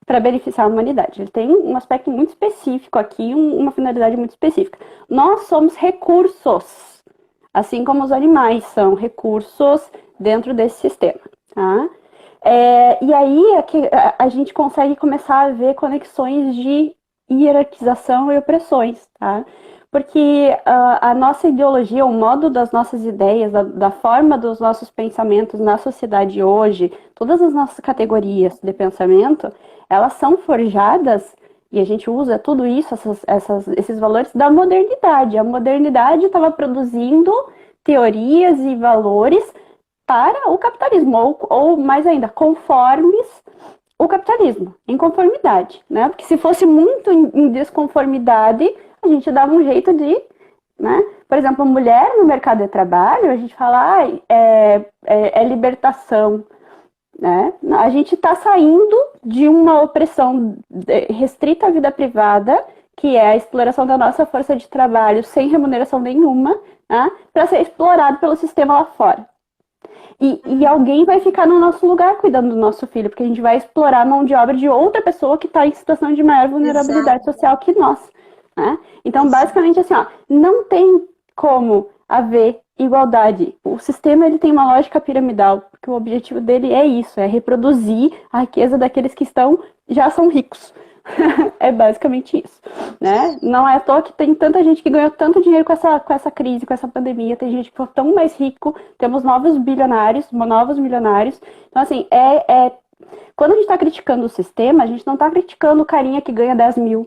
para beneficiar a humanidade. Ele tem um aspecto muito específico aqui, uma finalidade muito específica. Nós somos recursos, assim como os animais são recursos dentro desse sistema, tá? E aí é que a gente consegue começar a ver conexões de hierarquização e opressões, tá? Porque a nossa ideologia, o modo das nossas ideias, da forma dos nossos pensamentos na sociedade hoje, todas as nossas categorias de pensamento, elas são forjadas e a gente usa tudo isso, esses valores da modernidade. A modernidade estava produzindo teorias e valores para o capitalismo, ou mais ainda, conformes o capitalismo, em conformidade, né? Porque se fosse muito em desconformidade, a gente dava um jeito de, né? Por exemplo, a mulher no mercado de trabalho, a gente fala, é libertação, né? A gente está saindo de uma opressão restrita à vida privada, que é a exploração da nossa força de trabalho sem remuneração nenhuma, né? Para ser explorado pelo sistema lá fora. E alguém vai ficar no nosso lugar cuidando do nosso filho, porque a gente vai explorar a mão de obra de outra pessoa que está em situação de maior vulnerabilidade Exato. social que nós. Né? Então, Isso. basicamente, assim, ó, não tem como haver igualdade. O sistema ele tem uma lógica piramidal, porque o objetivo dele é isso, é reproduzir a riqueza daqueles que já são ricos. É basicamente isso, né? Não é à toa que tem tanta gente que ganhou tanto dinheiro com essa crise, com essa pandemia. Tem gente que ficou tão mais rico. Temos novos bilionários, novos milionários. Então, assim, quando a gente está criticando o sistema, a gente não está criticando o carinha que ganha 10 mil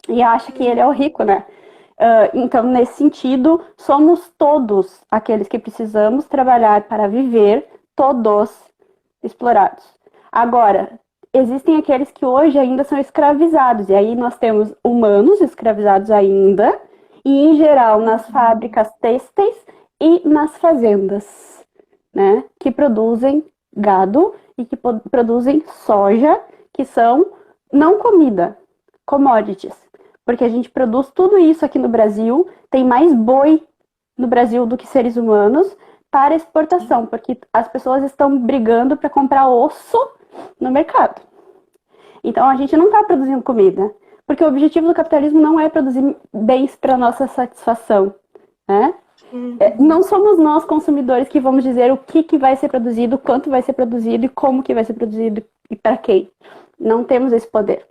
e acha que ele é o rico, né? Então, nesse sentido, somos todos aqueles que precisamos trabalhar para viver, todos explorados. Agora, existem aqueles que hoje ainda são escravizados, e aí nós temos humanos escravizados ainda, e em geral nas fábricas têxteis e nas fazendas, né, que produzem gado e que produzem soja, que são não comida, commodities, porque a gente produz tudo isso aqui no Brasil, tem mais boi no Brasil do que seres humanos para exportação, porque as pessoas estão brigando para comprar osso no mercado. Então a gente não está produzindo comida, porque o objetivo do capitalismo não é produzir bens para nossa satisfação, né? Não somos nós consumidores que vamos dizer o que vai ser produzido, quanto vai ser produzido e como que vai ser produzido e para quem. Não temos esse poder,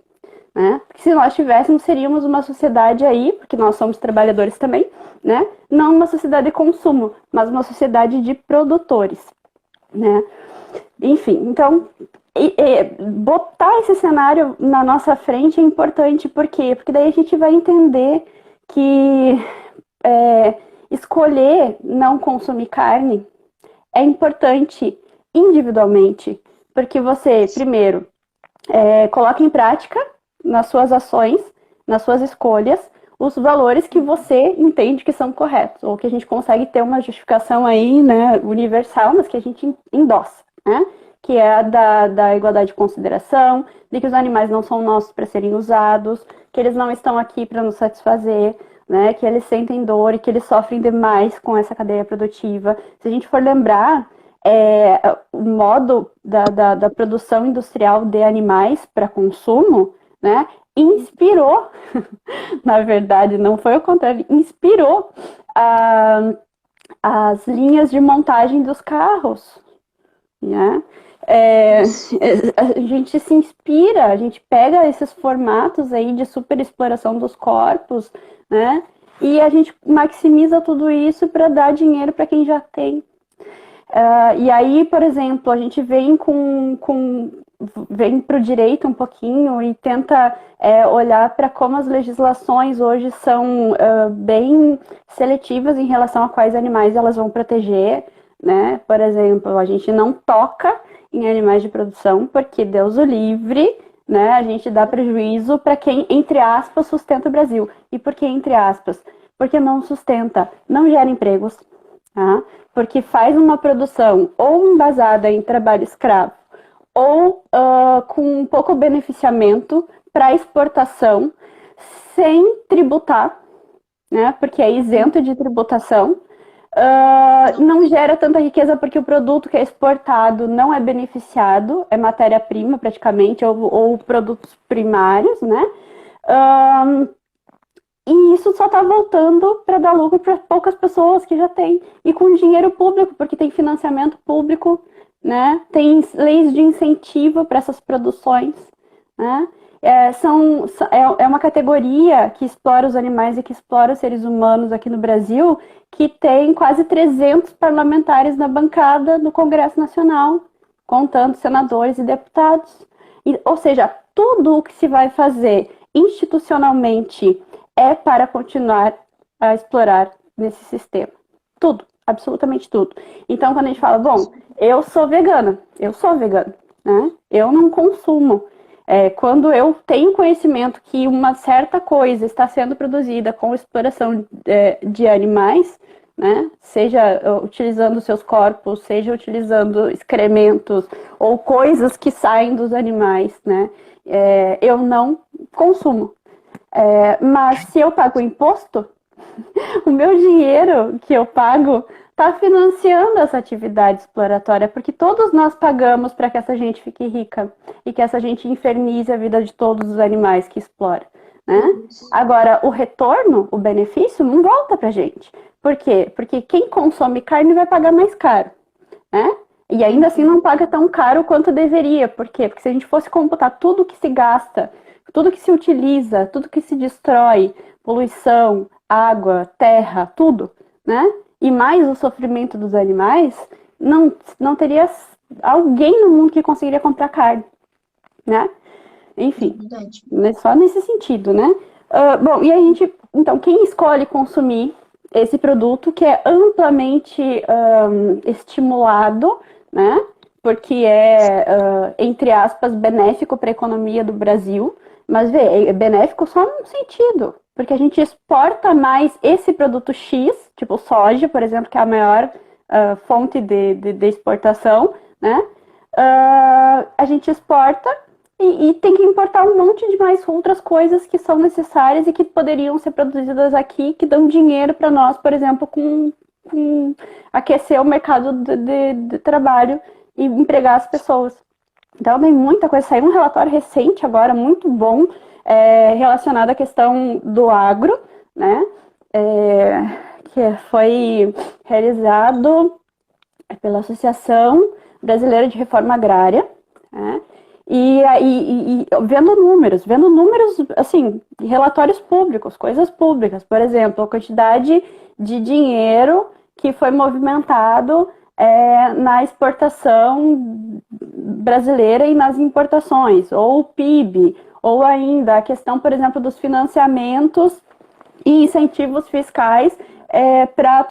né? Porque se nós tivéssemos, seríamos uma sociedade aí, porque nós somos trabalhadores também, né? Não uma sociedade de consumo, mas uma sociedade de produtores, né? Enfim, então, botar esse cenário na nossa frente é importante, por quê? Porque daí a gente vai entender que escolher não consumir carne é importante individualmente, porque você, primeiro, coloca em prática nas suas ações, nas suas escolhas, os valores que você entende que são corretos, ou que a gente consegue ter uma justificação aí, né, universal, mas que a gente endossa, né? Que é a da igualdade de consideração, de que os animais não são nossos para serem usados, que eles não estão aqui para nos satisfazer. né, que eles sentem dor e que eles sofrem demais com essa cadeia produtiva. Se a gente for lembrar, o modo da produção industrial de animais para consumo, né, inspirou, na verdade, não foi o contrário, inspirou as linhas de montagem dos carros, né? A gente se inspira, a gente pega esses formatos aí de superexploração dos corpos, né? E a gente maximiza tudo isso para dar dinheiro para quem já tem. E aí, por exemplo, a gente vem vem para o direito um pouquinho e tenta olhar para como as legislações hoje são bem seletivas em relação a quais animais elas vão proteger, né? Por exemplo, a gente não toca em animais de produção porque Deus o livre, né? A gente dá prejuízo para quem, entre aspas, sustenta o Brasil. E por que entre aspas? Porque não sustenta, não gera empregos, tá? Porque faz uma produção ou embasada em trabalho escravo ou com pouco beneficiamento para exportação, sem tributar, né? Porque é isento de tributação. Não gera tanta riqueza porque o produto que é exportado não é beneficiado, é matéria-prima praticamente, ou produtos primários, né? E isso só está voltando para dar lucro para poucas pessoas que já têm. E com dinheiro público, porque tem financiamento público, né? Tem leis de incentivo para essas produções, né? É uma categoria que explora os animais e que explora os seres humanos aqui no Brasil, que tem quase 300 parlamentares na bancada do Congresso Nacional, contando senadores e deputados. Ou seja, tudo o que se vai fazer institucionalmente é para continuar a explorar nesse sistema. Tudo, absolutamente tudo. Então, quando a gente fala, bom, eu sou vegana, né? Eu não consumo. Quando eu tenho conhecimento que uma certa coisa está sendo produzida com exploração de animais, né? Seja utilizando seus corpos, seja utilizando excrementos ou coisas que saem dos animais, né? Eu não consumo. Mas se eu pago imposto, o meu dinheiro que eu pago está financiando essa atividade exploratória, porque todos nós pagamos para que essa gente fique rica e que essa gente infernize a vida de todos os animais que explora, né? Agora, o retorno, o benefício, não volta para a gente. Por quê? Porque quem consome carne vai pagar mais caro, né? E ainda assim não paga tão caro quanto deveria. Por quê? Porque se a gente fosse computar tudo que se gasta, tudo que se utiliza, tudo que se destrói, poluição, água, terra, tudo, né? E mais o sofrimento dos animais, não teria alguém no mundo que conseguiria comprar carne, né? Enfim, só nesse sentido, né? Bom, e a gente, então, quem escolhe consumir esse produto que é amplamente estimulado, né? Porque entre aspas, benéfico para a economia do Brasil, mas é benéfico só num sentido, porque a gente exporta mais esse produto X, tipo soja, por exemplo, que é a maior fonte de exportação, né? A gente exporta e tem que importar um monte de mais outras coisas que são necessárias e que poderiam ser produzidas aqui, que dão dinheiro para nós, por exemplo, com aquecer o mercado de trabalho e empregar as pessoas. Então tem muita coisa. Saiu um relatório recente agora, muito bom, relacionado à questão do agro, né? Que foi realizado pela Associação Brasileira de Reforma Agrária, né? E vendo números, assim, relatórios públicos, coisas públicas, por exemplo, a quantidade de dinheiro que foi movimentado na exportação brasileira e nas importações, ou o PIB, ou ainda a questão, por exemplo, dos financiamentos e incentivos fiscais para a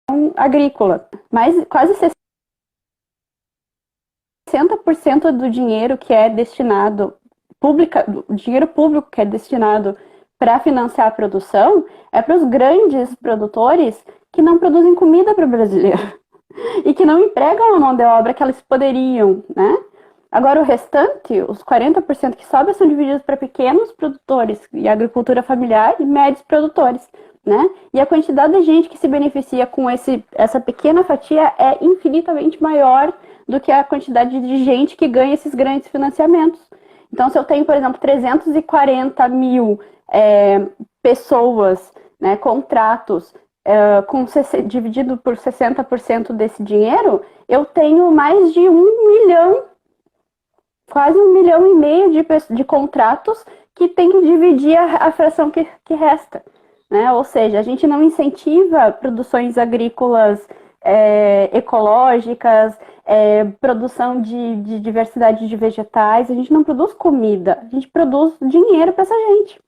produção agrícola. Mas quase 60% do dinheiro que é destinado, dinheiro público que é destinado para financiar a produção, é para os grandes produtores que não produzem comida para o brasileiro e que não empregam a mão de obra que eles poderiam, né? Agora, o restante, os 40% que sobram, são divididos para pequenos produtores e agricultura familiar e médios produtores. né? E a quantidade de gente que se beneficia com essa pequena fatia é infinitamente maior do que a quantidade de gente que ganha esses grandes financiamentos. Então, se eu tenho, por exemplo, 340 mil pessoas, né, contratos, dividido por 60% desse dinheiro, eu tenho mais de 1 milhão, quase 1,5 milhão de contratos que tem que dividir a fração que resta. Né? Ou seja, a gente não incentiva produções agrícolas ecológicas, produção de diversidade de vegetais, a gente não produz comida, a gente produz dinheiro para essa gente.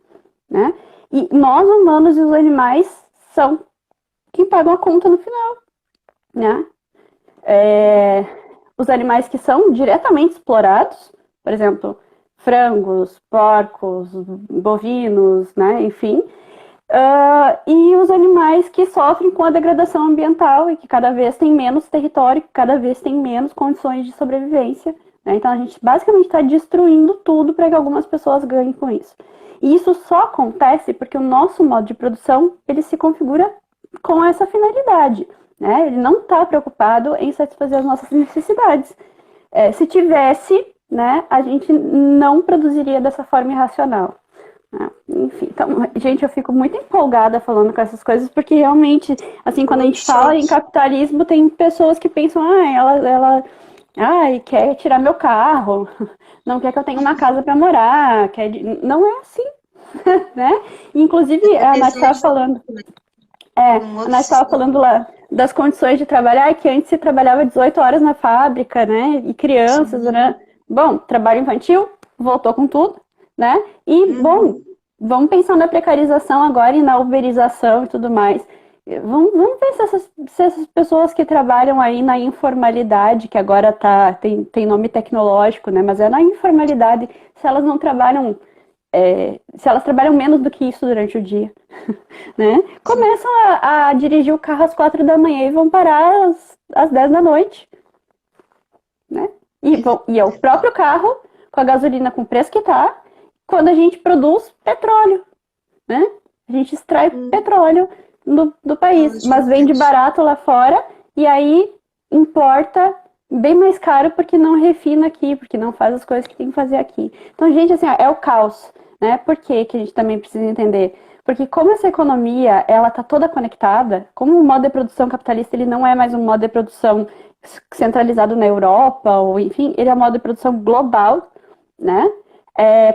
Né? E nós, humanos e os animais, são quem pagam a conta no final. Né? Os animais que são diretamente explorados, por exemplo, frangos, porcos, bovinos, né? Enfim, e os animais que sofrem com a degradação ambiental e que cada vez tem menos território, que cada vez tem menos condições de sobrevivência. Né? Então a gente basicamente está destruindo tudo para que algumas pessoas ganhem com isso. E isso só acontece porque o nosso modo de produção ele se configura com essa finalidade. Né? Ele não está preocupado em satisfazer as nossas necessidades. Se tivesse, né, a gente não produziria dessa forma irracional. Enfim, então, gente, eu fico muito empolgada falando com essas coisas, porque realmente, assim, quando a gente fala em capitalismo, tem pessoas que pensam, ela quer tirar meu carro, não quer que eu tenha uma casa para morar, não é assim, né? Inclusive, a Nath estava falando, lá das condições de trabalhar, que antes se trabalhava 18 horas na fábrica, né? E crianças, né? Bom, trabalho infantil, voltou com tudo, né? E, bom, vamos pensar na precarização agora e na uberização e tudo mais. Vamos pensar se essas pessoas que trabalham aí na informalidade, que agora tem nome tecnológico, né? Mas é na informalidade, se elas não trabalham, se elas trabalham menos do que isso durante o dia, né? Começam a dirigir o carro às 4 da manhã e vão parar às 10 da noite, né? E é o próprio carro, com a gasolina com o preço que está, quando a gente produz petróleo, né? A gente extrai petróleo do país, mas vende barato lá fora e aí importa bem mais caro porque não refina aqui, porque não faz as coisas que tem que fazer aqui. Então, gente, assim, é o caos, né? Por que a gente também precisa entender? Porque como essa economia, ela tá toda conectada, como o modo de produção capitalista, ele não é mais um modo de produção centralizado na Europa, ou enfim, ele é um modo de produção global, né?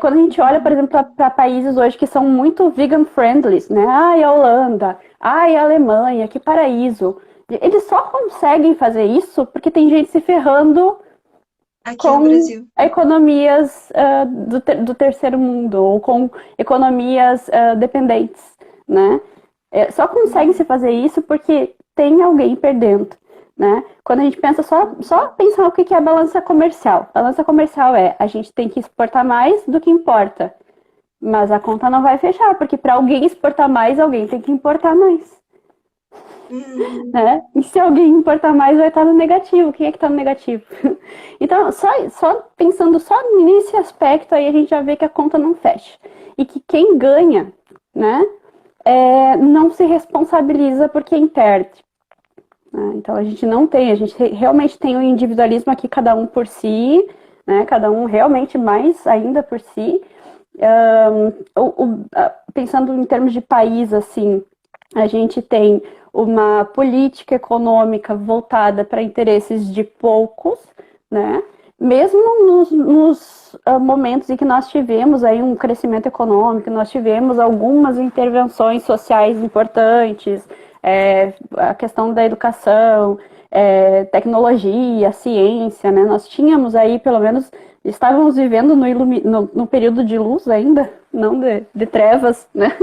Quando a gente olha, por exemplo, para países hoje que são muito vegan friendly, né? Ai, a Holanda, ai, a Alemanha, que paraíso. Eles só conseguem fazer isso porque tem gente se ferrando aqui com no Brasil. economias do terceiro mundo, ou com economias dependentes, né? Só conseguem se fazer isso porque tem alguém perdendo. Né? Quando a gente pensa só pensar o que é a balança comercial. A balança comercial a gente tem que exportar mais do que importa. Mas a conta não vai fechar, porque para alguém exportar mais, alguém tem que importar mais. Né? E se alguém importar mais, vai estar no negativo. Quem é que está no negativo? Então, só pensando só nesse aspecto, aí a gente já vê que a conta não fecha. E que quem ganha, né, não se responsabiliza por quem perde. Então a gente realmente tem o individualismo aqui, cada um por si, né? Cada um realmente mais ainda por si. Pensando em termos de país, assim, a gente tem uma política econômica voltada para interesses de poucos, né? Mesmo nos momentos em que nós tivemos aí um crescimento econômico, nós tivemos algumas intervenções sociais importantes, a questão da educação, tecnologia, ciência, né? Nós tínhamos aí, pelo menos, estávamos vivendo no período de luz ainda, não de trevas, né?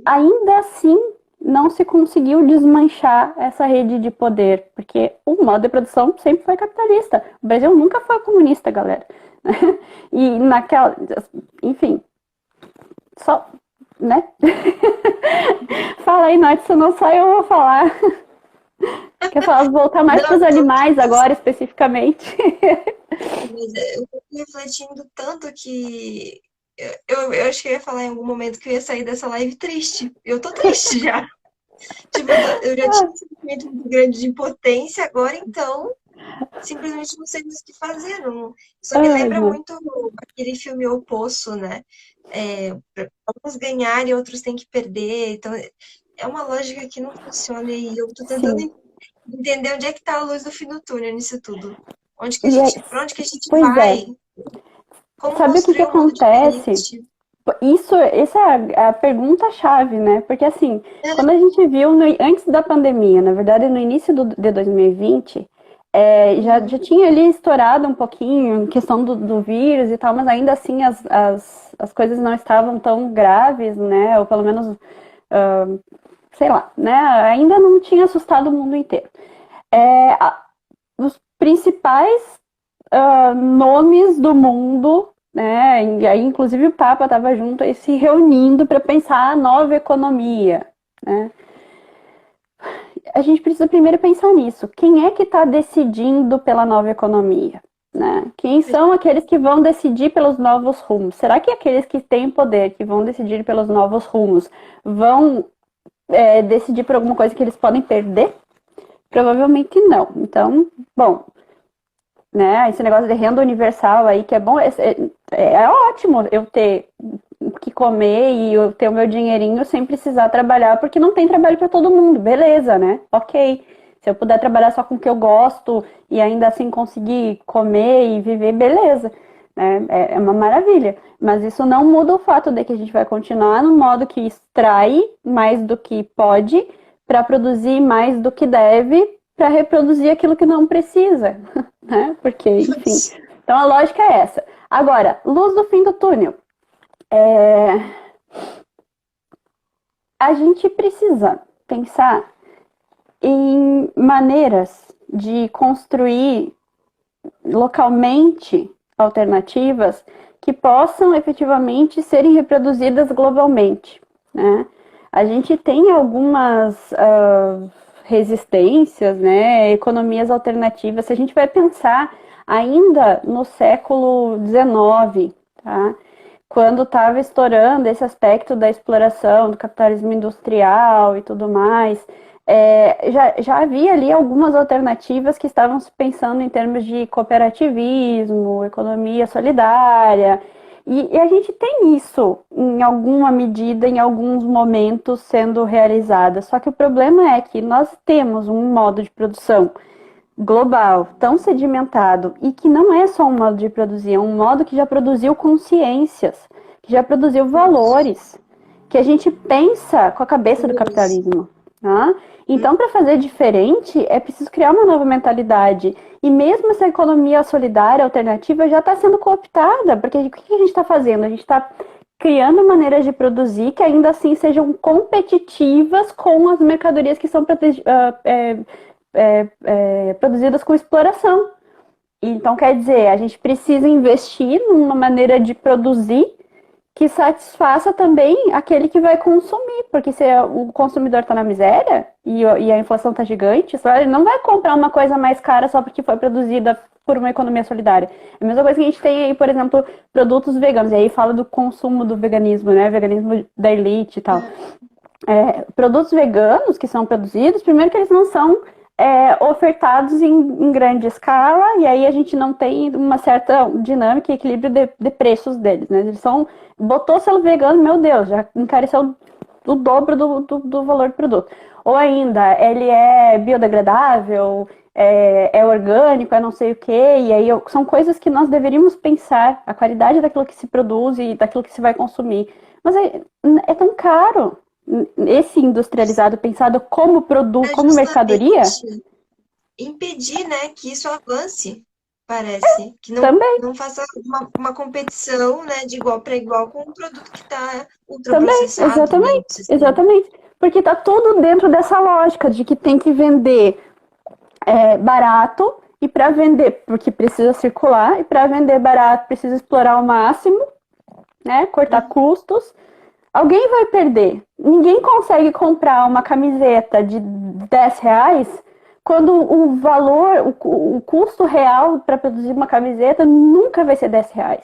Ainda assim, não se conseguiu desmanchar essa rede de poder, porque o modo de produção sempre foi capitalista. O Brasil nunca foi comunista, galera. E enfim, só, né? Fala aí, Nath, senão só eu vou falar. Quer falar, voltar mais para os animais agora, especificamente? Mas eu tô refletindo tanto que eu acho que eu ia falar em algum momento que eu ia sair dessa live triste. Eu tô triste já. Tipo, eu já tinha um sentimento muito grande de impotência, agora então, simplesmente não sei mais o que fazer. Não. Isso me Ai, lembra não. muito aquele filme O Poço, né? Alguns ganhar e outros têm que perder. Então, é uma lógica que não funciona e eu tô tentando Sim. entender onde é que tá a luz do fim do túnel nisso tudo. E é, Pra onde que a gente pois é, vai? Como sabe o que que construir um mundo acontece? diferente? Isso, essa é a pergunta-chave, né? Porque assim, quando a gente viu antes da pandemia, na verdade no início de 2020, já Uhum. tinha ali estourado um pouquinho em questão do vírus e tal, mas ainda assim as coisas não estavam tão graves, né? Ou pelo menos, sei lá, né? Ainda não tinha assustado o mundo inteiro. Os principais nomes do mundo, né? E aí, inclusive, o Papa estava junto aí se reunindo para pensar a nova economia, né? A gente precisa primeiro pensar nisso. Quem é que está decidindo pela nova economia? Né? Quem são aqueles que vão decidir pelos novos rumos? Será que aqueles que têm poder, que vão decidir pelos novos rumos, vão decidir por alguma coisa que eles podem perder? Provavelmente não. Então, bom, né? Esse negócio de renda universal aí que é bom, é ótimo eu ter o que comer e eu ter o meu dinheirinho sem precisar trabalhar, porque não tem trabalho para todo mundo, beleza, né? Ok. Se eu puder trabalhar só com o que eu gosto e ainda assim conseguir comer e viver, beleza. Né? É uma maravilha. Mas isso não muda o fato de que a gente vai continuar no modo que extrai mais do que pode para produzir mais do que deve para reproduzir aquilo que não precisa, né? Porque, enfim. Então a lógica é essa. Agora, luz do fim do túnel. A gente precisa pensar em maneiras de construir localmente alternativas que possam efetivamente serem reproduzidas globalmente, né? A gente tem algumas resistências, né? Economias alternativas. Se a gente vai pensar ainda no século XIX, tá? Quando estava estourando esse aspecto da exploração, do capitalismo industrial e tudo mais, já havia ali algumas alternativas que estavam se pensando em termos de cooperativismo, economia solidária, e a gente tem isso em alguma medida, em alguns momentos sendo realizada. Só que o problema é que nós temos um modo de produção global, tão sedimentado, e que não é só um modo de produzir, é um modo que já produziu consciências, que já produziu valores, que a gente pensa com a cabeça do capitalismo. Tá? Então, para fazer diferente, é preciso criar uma nova mentalidade. E mesmo essa economia solidária alternativa já está sendo cooptada, porque o que a gente está fazendo? A gente está criando maneiras de produzir que ainda assim sejam competitivas com as mercadorias que são produzidas com exploração. Então, quer dizer, a gente precisa investir numa maneira de produzir que satisfaça também aquele que vai consumir, porque se o consumidor está na miséria e a inflação está gigante, ele não vai comprar uma coisa mais cara só porque foi produzida por uma economia solidária. É a mesma coisa que a gente tem aí, por exemplo, produtos veganos, e aí fala do consumo do veganismo, né? Veganismo da elite e tal. Produtos veganos que são produzidos, primeiro que eles não são ofertados em grande escala, e aí a gente não tem uma certa dinâmica e equilíbrio de preços deles, né? Eles são, botou selo vegano, meu Deus, já encareceu o dobro do valor do produto. Ou ainda, ele é biodegradável, é orgânico, é não sei o que, e aí são coisas que nós deveríamos pensar, a qualidade daquilo que se produz e daquilo que se vai consumir. Mas é tão caro. Esse industrializado pensado como produto, É como mercadoria, justamente impedir, né, que isso avance, parece. Que também, não faça uma competição, né, de igual para igual com um produto que está também, ultraprocessado, né, no exatamente, sistema. exatamente. Porque tá tudo dentro dessa lógica de que tem que vender barato e para vender, porque precisa circular, e para vender barato precisa explorar ao máximo, né, cortar custos. Alguém vai perder. Ninguém consegue comprar uma camiseta de R$ 10 quando o valor, o custo real para produzir uma camiseta nunca vai ser R$ 10.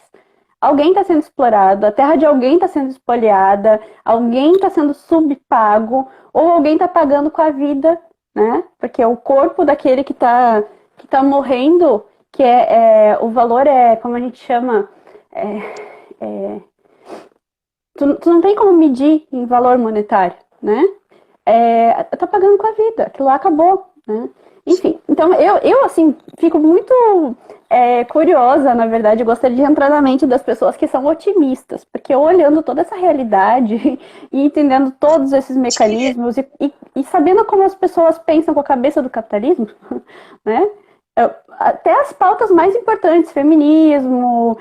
alguém está sendo explorado, a terra de alguém está sendo espoliada, alguém está sendo subpago, ou alguém está pagando com a vida, né? Porque o corpo daquele que tá morrendo, o valor é, como a gente chama, é, é, tu não tem como medir em valor monetário, né? Tá pagando com a vida, aquilo lá acabou, né? Enfim, então eu assim, fico muito curiosa, na verdade, eu gostaria de entrar na mente das pessoas que são otimistas, porque olhando toda essa realidade e entendendo todos esses mecanismos e sabendo como as pessoas pensam com a cabeça do capitalismo, né? Até as pautas mais importantes, feminismo,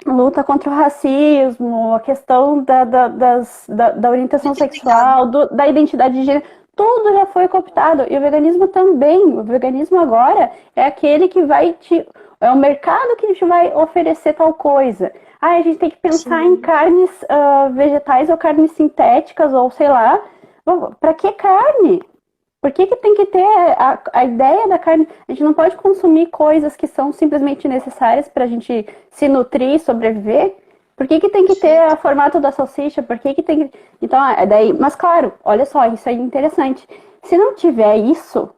luta contra o racismo, a questão da orientação sexual, da identidade de gênero, tudo já foi cooptado. E o veganismo também. O veganismo agora é aquele que é o mercado que a gente vai oferecer tal coisa. A gente tem que pensar em carnes vegetais ou carnes sintéticas, ou sei lá. Para que carne? Por que tem que ter a ideia da carne? A gente não pode consumir coisas que são simplesmente necessárias para a gente se nutrir e sobreviver? Por que tem que ter o formato da salsicha? Por que tem que... Então, daí... Mas claro, olha só, isso é interessante. Se não tiver isso,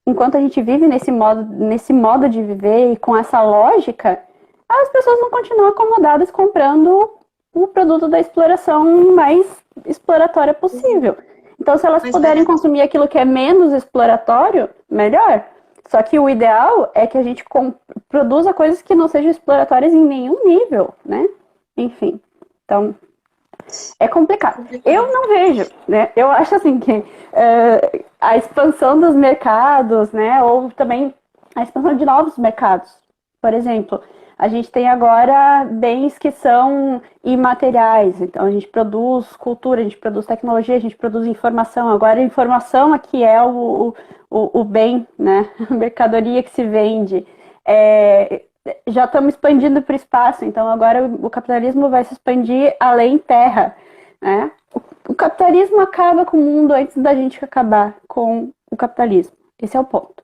enquanto a gente vive nesse modo de viver e com essa lógica, as pessoas vão continuar acomodadas comprando o produto da exploração mais exploratória possível. Então, se elas puderem consumir aquilo que é menos exploratório, melhor. Só que o ideal é que a gente produza coisas que não sejam exploratórias em nenhum nível, né? Enfim, então, é complicado. Eu não vejo, né? Eu acho assim que a expansão dos mercados, né? Ou também a expansão de novos mercados. Por exemplo, a gente tem agora bens que são imateriais. Então, a gente produz cultura, a gente produz tecnologia, a gente produz informação. Agora, a informação aqui é o bem, né? A mercadoria que se vende. Já estamos expandindo para o espaço, então agora o capitalismo vai se expandir além terra, né? O capitalismo acaba com o mundo antes da gente acabar com o capitalismo. Esse é o ponto.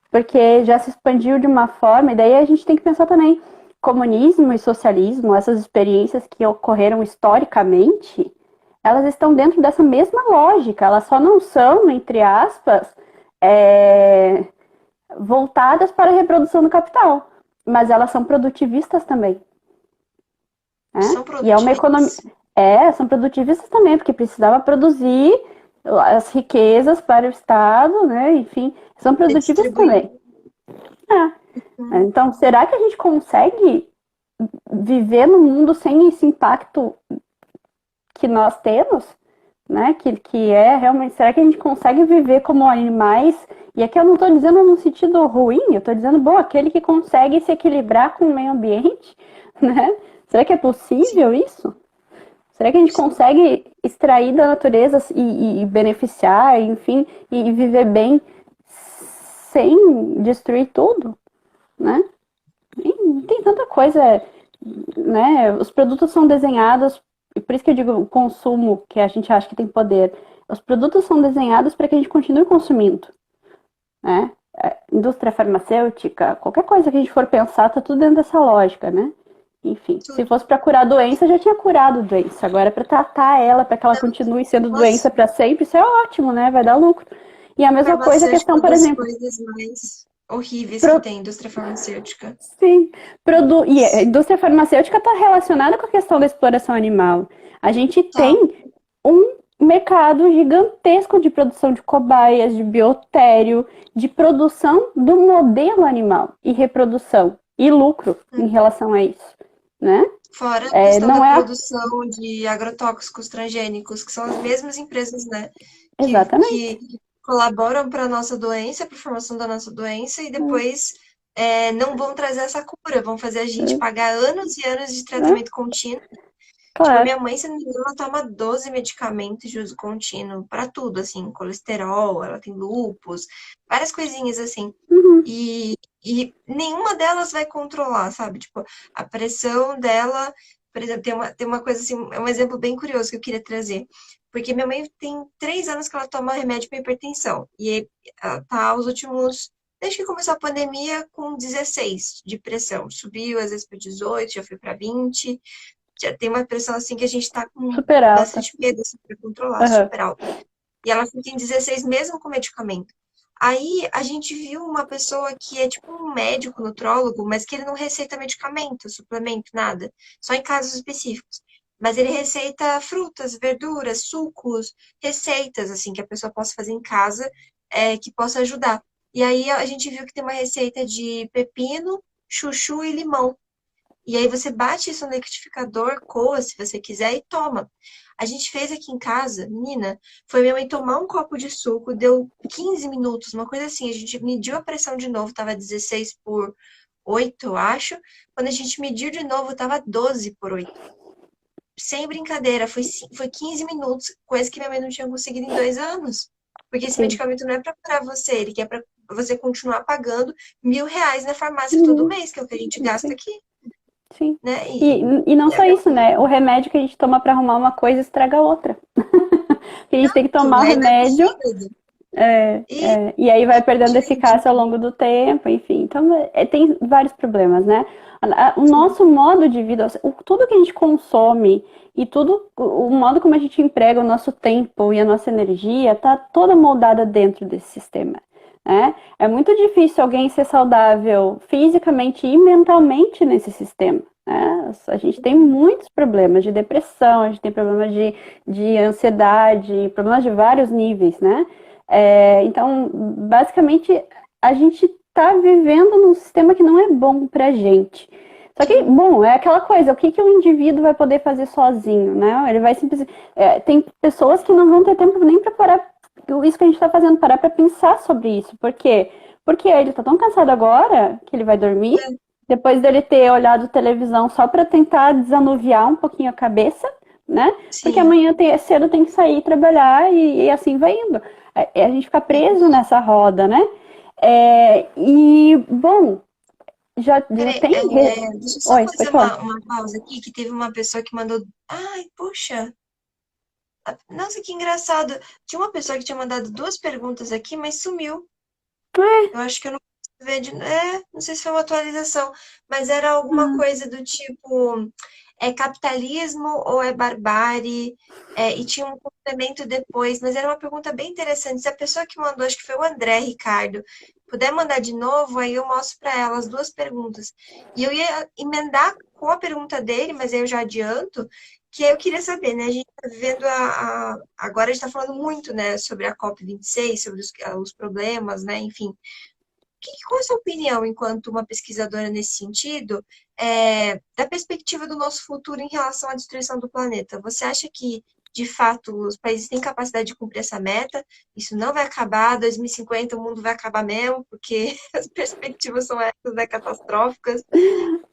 Porque já se expandiu de uma forma, e daí a gente tem que pensar também, comunismo e socialismo, essas experiências que ocorreram historicamente, elas estão dentro dessa mesma lógica, elas só não são, entre aspas, voltadas para a reprodução do capital, mas elas são produtivistas também. Né? São produtivistas. E é uma economia. São produtivistas também, porque precisava produzir as riquezas para o Estado, né? Enfim, são produtivistas também. Então, será que a gente consegue viver no mundo sem esse impacto que nós temos? Né? Que é realmente, será que a gente consegue viver como animais? E aqui eu não estou dizendo no sentido ruim, eu estou dizendo, bom, aquele que consegue se equilibrar com o meio ambiente, né? Será que é possível isso? Será que a gente consegue extrair da natureza e beneficiar, enfim, e viver bem sem destruir tudo, né? Tem tanta coisa, né? Os produtos são desenhados, e por isso que eu digo o consumo, que a gente acha que tem poder. Os produtos são desenhados para que a gente continue consumindo, né? Indústria farmacêutica, qualquer coisa que a gente for pensar, tá tudo dentro dessa lógica, né? Enfim, se fosse para curar doença, já tinha curado doença. Agora é para tratar ela, para que ela continue sendo doença para sempre, isso é ótimo, né? Vai dar lucro. E a mesma coisa a questão, por exemplo... coisas mais horríveis que tem indústria farmacêutica. Sim. E a indústria farmacêutica está relacionada com a questão da exploração animal. A gente tem um mercado gigantesco de produção de cobaias, de biotério, de produção do modelo animal e reprodução e lucro em relação a isso, né? Fora a questão da produção de agrotóxicos transgênicos, que são as mesmas empresas, né? Exatamente. Que colaboram para a nossa doença, para a formação da nossa doença, e depois não vão trazer essa cura, vão fazer a gente pagar anos e anos de tratamento contínuo. Claro. Tipo, minha mãe, se não me engano, ela toma 12 medicamentos de uso contínuo para tudo, assim, colesterol, ela tem lúpus, várias coisinhas assim. E nenhuma delas vai controlar, sabe? Tipo, a pressão dela, por exemplo, tem uma coisa assim, é um exemplo bem curioso que eu queria trazer. Porque minha mãe tem 3 anos que ela toma remédio para hipertensão. E ela tá os últimos desde que começou a pandemia, com 16 de pressão. Subiu, às vezes, para 18, já foi para 20. Já tem uma pressão assim que a gente tá com Super alta. bastante medo assim, para controlar, Aham. super alta. E ela fica em 16 mesmo com medicamento. Aí a gente viu uma pessoa que é tipo um médico nutrólogo, mas que ele não receita medicamento, suplemento, nada. Só em casos específicos. Mas ele receita frutas, verduras, sucos, receitas, assim, que a pessoa possa fazer em casa, que possa ajudar. E aí a gente viu que tem uma receita de pepino, chuchu e limão. E aí você bate isso no liquidificador, coa se você quiser e toma. A gente fez aqui em casa, menina, foi minha mãe tomar um copo de suco, deu 15 minutos, uma coisa assim. A gente mediu a pressão de novo, tava 16 por 8, eu acho. Quando a gente mediu de novo, tava 12 por 8. Sem brincadeira, foi 15 minutos, coisa que minha mãe não tinha conseguido em 2 anos. Porque esse Sim. medicamento não é para curar você, ele quer para você continuar pagando R$ 1.000 na farmácia todo Uhum. mês, que é o que a gente gasta Sim. aqui, Sim. né? E não só isso, né? O remédio que a gente toma para arrumar uma coisa estraga a outra. Que a gente tem que tomar o Aí vai pro remédio, fígado. E, e aí vai perdendo gente, eficácia ao longo do tempo, enfim. Então, tem vários problemas, né? O sim, nosso modo de vida, tudo que a gente consome e tudo, o modo como a gente emprega o nosso tempo e a nossa energia, tá toda moldada dentro desse sistema, né? É muito difícil alguém ser saudável fisicamente e mentalmente nesse sistema, né? A gente tem muitos problemas de depressão, a gente tem problemas de ansiedade, problemas de vários níveis, né? Então, basicamente, a gente está vivendo num sistema que não é bom pra gente. Só que, sim, bom, é aquela coisa, o que o indivíduo vai poder fazer sozinho, né? Ele vai simplesmente... tem pessoas que não vão ter tempo nem para parar, isso que a gente está fazendo, parar para pensar sobre isso. Por quê? Porque ele está tão cansado agora que ele vai dormir, depois dele ter olhado televisão só para tentar desanuviar um pouquinho a cabeça, né? Porque sim. amanhã cedo tem que sair trabalhar e assim vai indo. A gente fica preso nessa roda, né? Bom, já Peraí, tem. deixa eu só Oi, fazer pode falar. uma pausa aqui, que teve uma pessoa que mandou. Ai, puxa, nossa, que engraçado. Tinha uma pessoa que tinha mandado 2 perguntas aqui, mas sumiu. Eu acho que eu não consigo ver de. Não sei se foi uma atualização, mas era alguma Ah, coisa do tipo: é capitalismo ou é barbárie? E tinha um complemento depois, mas era uma pergunta bem interessante. Se a pessoa que mandou, acho que foi o André Ricardo, puder mandar de novo, aí eu mostro para ela as 2 perguntas. E eu ia emendar com a pergunta dele, mas aí eu já adianto, que eu queria saber, né? A gente está vivendo agora a gente está falando muito, né, sobre a COP26, sobre os problemas, né? Enfim. Qual é a sua opinião, enquanto uma pesquisadora nesse sentido, da perspectiva do nosso futuro em relação à destruição do planeta? Você acha que, de fato, os países têm capacidade de cumprir essa meta? Isso não vai acabar, 2050 o mundo vai acabar mesmo, porque as perspectivas são essas, né, catastróficas.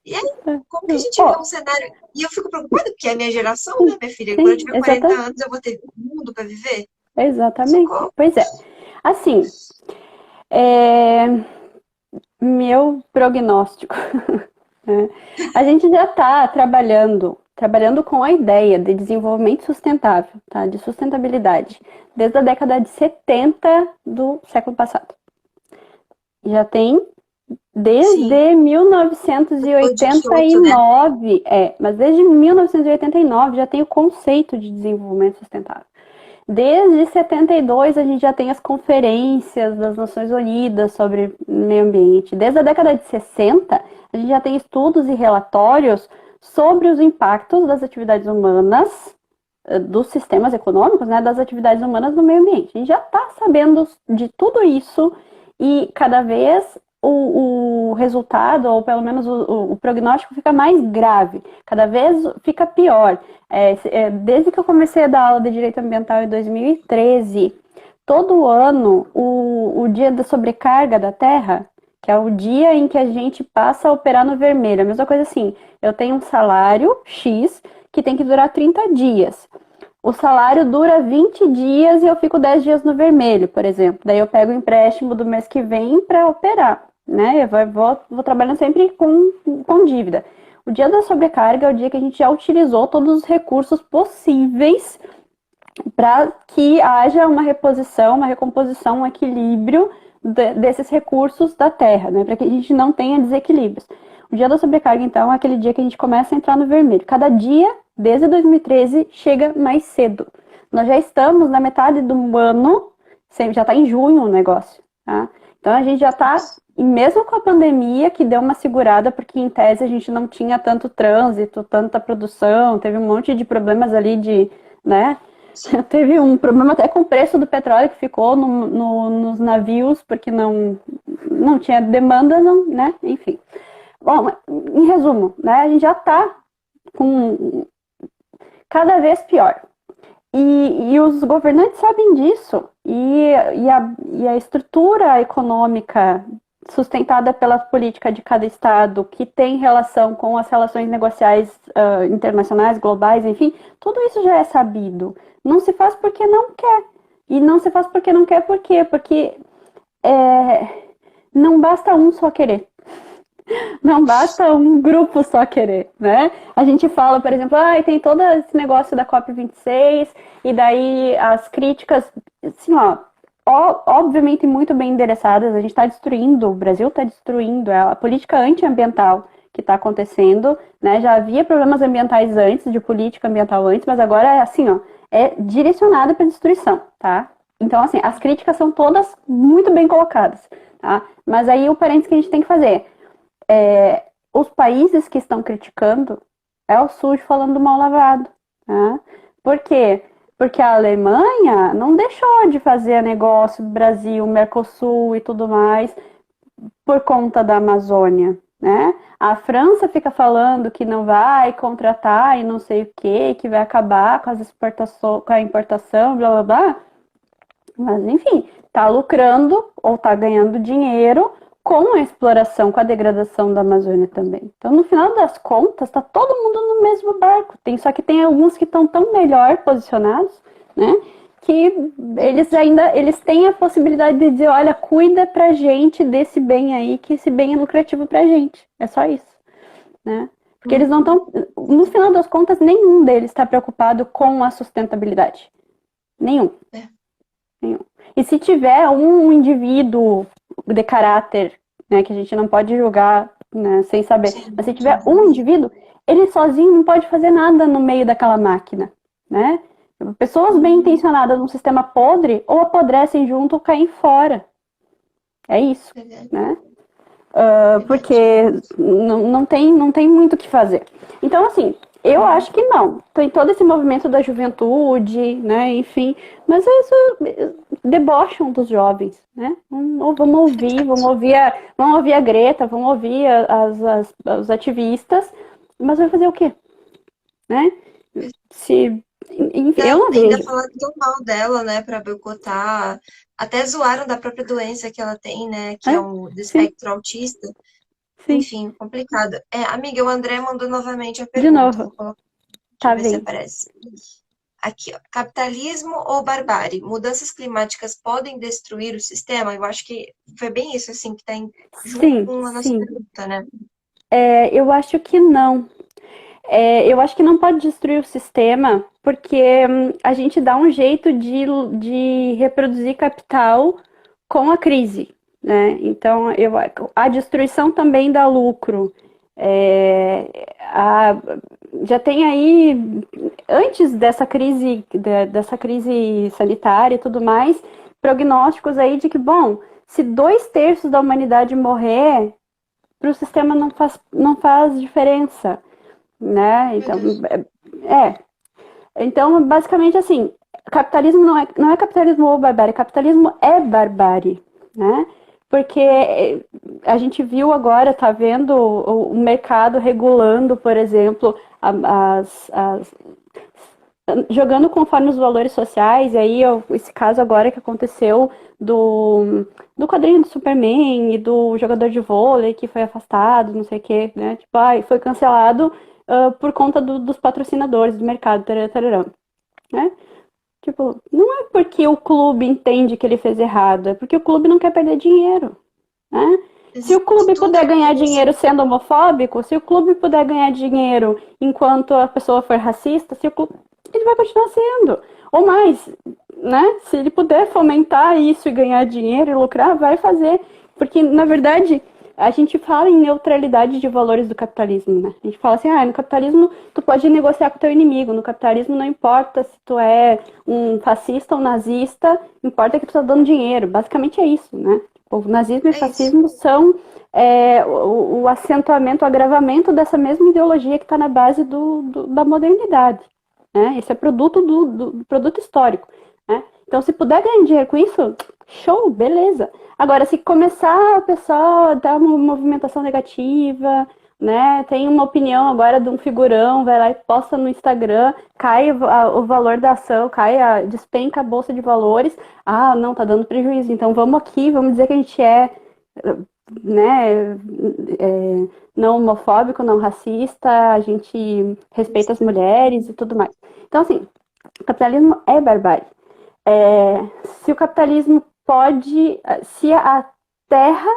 E aí, como que a gente vê um ó, cenário? E eu fico preocupada, porque é a minha geração, né, minha filha? Quando eu sim, tiver 40 anos, eu vou ter um mundo para viver? exatamente. Socorro. Pois é. Assim, é, meu prognóstico. Né? A gente já está trabalhando com a ideia de desenvolvimento sustentável, tá? De sustentabilidade, desde a década de 70 do século passado. Já tem Sim, desde o de Kyoto, né? 1989, mas desde 1989 já tem o conceito de desenvolvimento sustentável. Desde 72 a gente já tem as conferências das Nações Unidas sobre meio ambiente. Desde a década de 60, a gente já tem estudos e relatórios sobre os impactos das atividades humanas, dos sistemas econômicos, né, das atividades humanas no meio ambiente. A gente já está sabendo de tudo isso e cada vez o resultado, ou pelo menos o prognóstico, fica mais grave, cada vez fica pior. Desde que eu comecei a dar aula de direito ambiental em 2013, todo ano, o dia da sobrecarga da Terra, que é o dia em que a gente passa a operar no vermelho, a mesma coisa assim, eu tenho um salário X que tem que durar 30 dias. O salário dura 20 dias e eu fico 10 dias no vermelho, por exemplo. Daí eu pego o empréstimo do mês que vem para operar, né? Eu vou trabalhando sempre com dívida. O dia da sobrecarga é o dia que a gente já utilizou todos os recursos possíveis para que haja uma reposição, uma recomposição, um equilíbrio desses recursos da terra, né? Para que a gente não tenha desequilíbrios. O dia da sobrecarga, então, é aquele dia que a gente começa a entrar no vermelho. Cada dia, desde 2013, chega mais cedo. Nós já estamos na metade do ano, já está em junho o negócio, tá? Então a gente já está, e mesmo com a pandemia, que deu uma segurada, porque em tese a gente não tinha tanto trânsito, tanta produção, teve um monte de problemas ali né? Teve um problema até com o preço do petróleo que ficou nos navios, porque não tinha demanda, né? Enfim. Bom, em resumo, né? A gente já está com cada vez pior. E os governantes sabem disso. E a estrutura econômica sustentada pela política de cada estado, que tem relação com as relações negociais internacionais, globais, enfim, tudo isso já é sabido. Não se faz porque não quer. E não se faz porque não quer por quê? Porque não basta um só querer. Não basta um grupo só querer, né? A gente fala, por exemplo, tem todo esse negócio da COP26, e daí as críticas, assim, obviamente muito bem endereçadas, a gente está destruindo, o Brasil está destruindo, é a política antiambiental que está acontecendo, né? Já havia problemas ambientais antes, de política ambiental antes, mas agora é assim, é direcionada para destruição, tá? Então, assim, as críticas são todas muito bem colocadas, tá? Mas aí o parênteses que a gente tem que fazer os países que estão criticando é o sujo falando mal lavado. Né? Por quê? Porque a Alemanha não deixou de fazer negócio do Brasil, Mercosul e tudo mais por conta da Amazônia. Né? A França fica falando que não vai contratar e não sei o que vai acabar com as exportações, com a importação, blá blá blá. Mas enfim, está lucrando ou está ganhando dinheiro com a exploração, com a degradação da Amazônia também. Então, no final das contas, está todo mundo no mesmo barco. Só que tem alguns que estão tão melhor posicionados, né? Que eles têm a possibilidade de dizer, olha, cuida pra gente desse bem aí, que esse bem é lucrativo pra gente. É só isso, né? Porque eles não estão, no final das contas, nenhum deles está preocupado com a sustentabilidade. Nenhum. Nenhum. E se tiver um indivíduo de caráter, né, que a gente não pode julgar, né, sem saber, mas se tiver um indivíduo, ele sozinho não pode fazer nada no meio daquela máquina, né? Pessoas bem intencionadas num sistema podre ou apodrecem junto ou caem fora. É isso, né? Porque não tem muito o que fazer. Então, assim, eu acho que não. Tem todo esse movimento da juventude, né? Enfim, mas isso debocham dos jovens, né? Vamos ouvir a Greta, vamos ouvir os ativistas, mas vai fazer o quê? Né? Enfim, eu não vejo. Ainda falando tão mal dela, né, para boicotar. Até zoaram da própria doença que ela tem, né, que é o do espectro autista. Sim. Enfim, complicado. Amiga, o André mandou novamente a De pergunta. novo. Deixa eu ver se aparece. Aqui, ó. Capitalismo ou barbárie? Mudanças climáticas podem destruir o sistema? Eu acho que foi bem isso, assim, que tá junto com a nossa pergunta, né? Eu acho que não. Eu acho que não pode destruir o sistema, porque a gente dá um jeito de reproduzir capital com a crise, né? Então, a destruição também dá lucro. Já tem aí, antes dessa crise sanitária e tudo mais, prognósticos aí de que, bom, se 2/3 da humanidade morrer, para o sistema não faz diferença. Né? Então, basicamente assim, capitalismo não é capitalismo ou barbárie, capitalismo é barbárie, né? Porque a gente viu agora, tá vendo o mercado regulando, por exemplo, jogando conforme os valores sociais, e aí esse caso agora que aconteceu do quadrinho do Superman e do jogador de vôlei que foi afastado, não sei o que, né? Tipo, foi cancelado por conta dos patrocinadores do mercado, tarará, né? Tipo, não é porque o clube entende que ele fez errado, é porque o clube não quer perder dinheiro, né? Se o clube puder ganhar dinheiro sendo homofóbico, se o clube puder ganhar dinheiro enquanto a pessoa for racista, ele vai continuar sendo. ou mais, né? Se ele puder fomentar isso e ganhar dinheiro e lucrar, vai fazer. Porque, na verdade, a gente fala em neutralidade de valores do capitalismo, né? A gente fala assim, no capitalismo tu pode negociar com o teu inimigo, no capitalismo não importa se tu é um fascista ou nazista, importa que tu tá dando dinheiro. Basicamente é isso, né? O nazismo e o É isso. fascismo são o acentuamento, o agravamento dessa mesma ideologia que está na base da modernidade. Né? Isso é produto do produto histórico. Né? Então, se puder ganhar dinheiro com isso, show, beleza. Agora, se começar o pessoal a dar uma movimentação negativa, né? Tem uma opinião agora de um figurão, vai lá e posta no Instagram, cai o valor da ação, despenca a bolsa de valores. Ah, não, tá dando prejuízo. Então vamos aqui, vamos dizer que a gente né, não homofóbico, não racista, a gente respeita as mulheres e tudo mais. Então, assim, o capitalismo é barbárie. Se o capitalismo pode, se a terra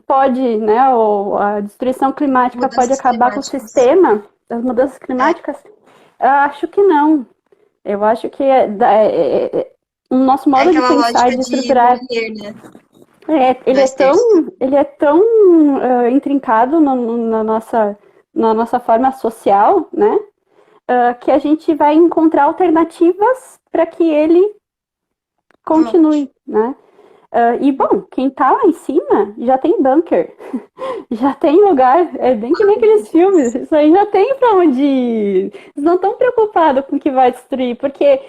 pode, né, ou a destruição climática pode Mudanças acabar com o climáticas. sistema das mudanças climáticas, eu acho que não. Eu acho que o nosso É modo de aquela pensar, lógica de de estruturar, morrer, né? ele é Dois tão, terços. ele é tão intrincado na nossa forma social, né, que a gente vai encontrar alternativas para que ele Volte. continue, né? E, bom, quem tá lá em cima já tem bunker, já tem lugar, é bem que nem Ai, meu aqueles filmes, Deus. isso aí já tem pra onde ir. Eles não estão preocupados com o que vai destruir, porque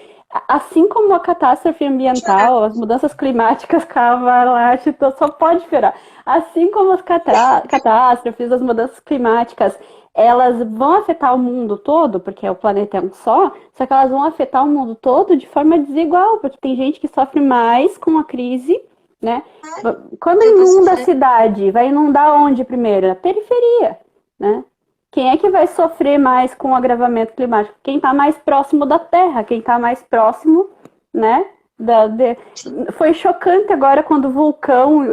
assim como a catástrofe Chorar. ambiental, as mudanças climáticas, Cavalache, só pode piorar. Assim como as catástrofes, as mudanças climáticas, elas vão afetar o mundo todo, porque o planeta é um só que elas vão afetar o mundo todo de forma desigual, porque tem gente que sofre mais com a crise, né? Quando Eu tô inunda a sofrendo. cidade, vai inundar onde primeiro? Na periferia, né? Quem é que vai sofrer mais com o agravamento climático? Quem está mais próximo da Terra, quem está mais próximo, né? Foi chocante agora quando o vulcão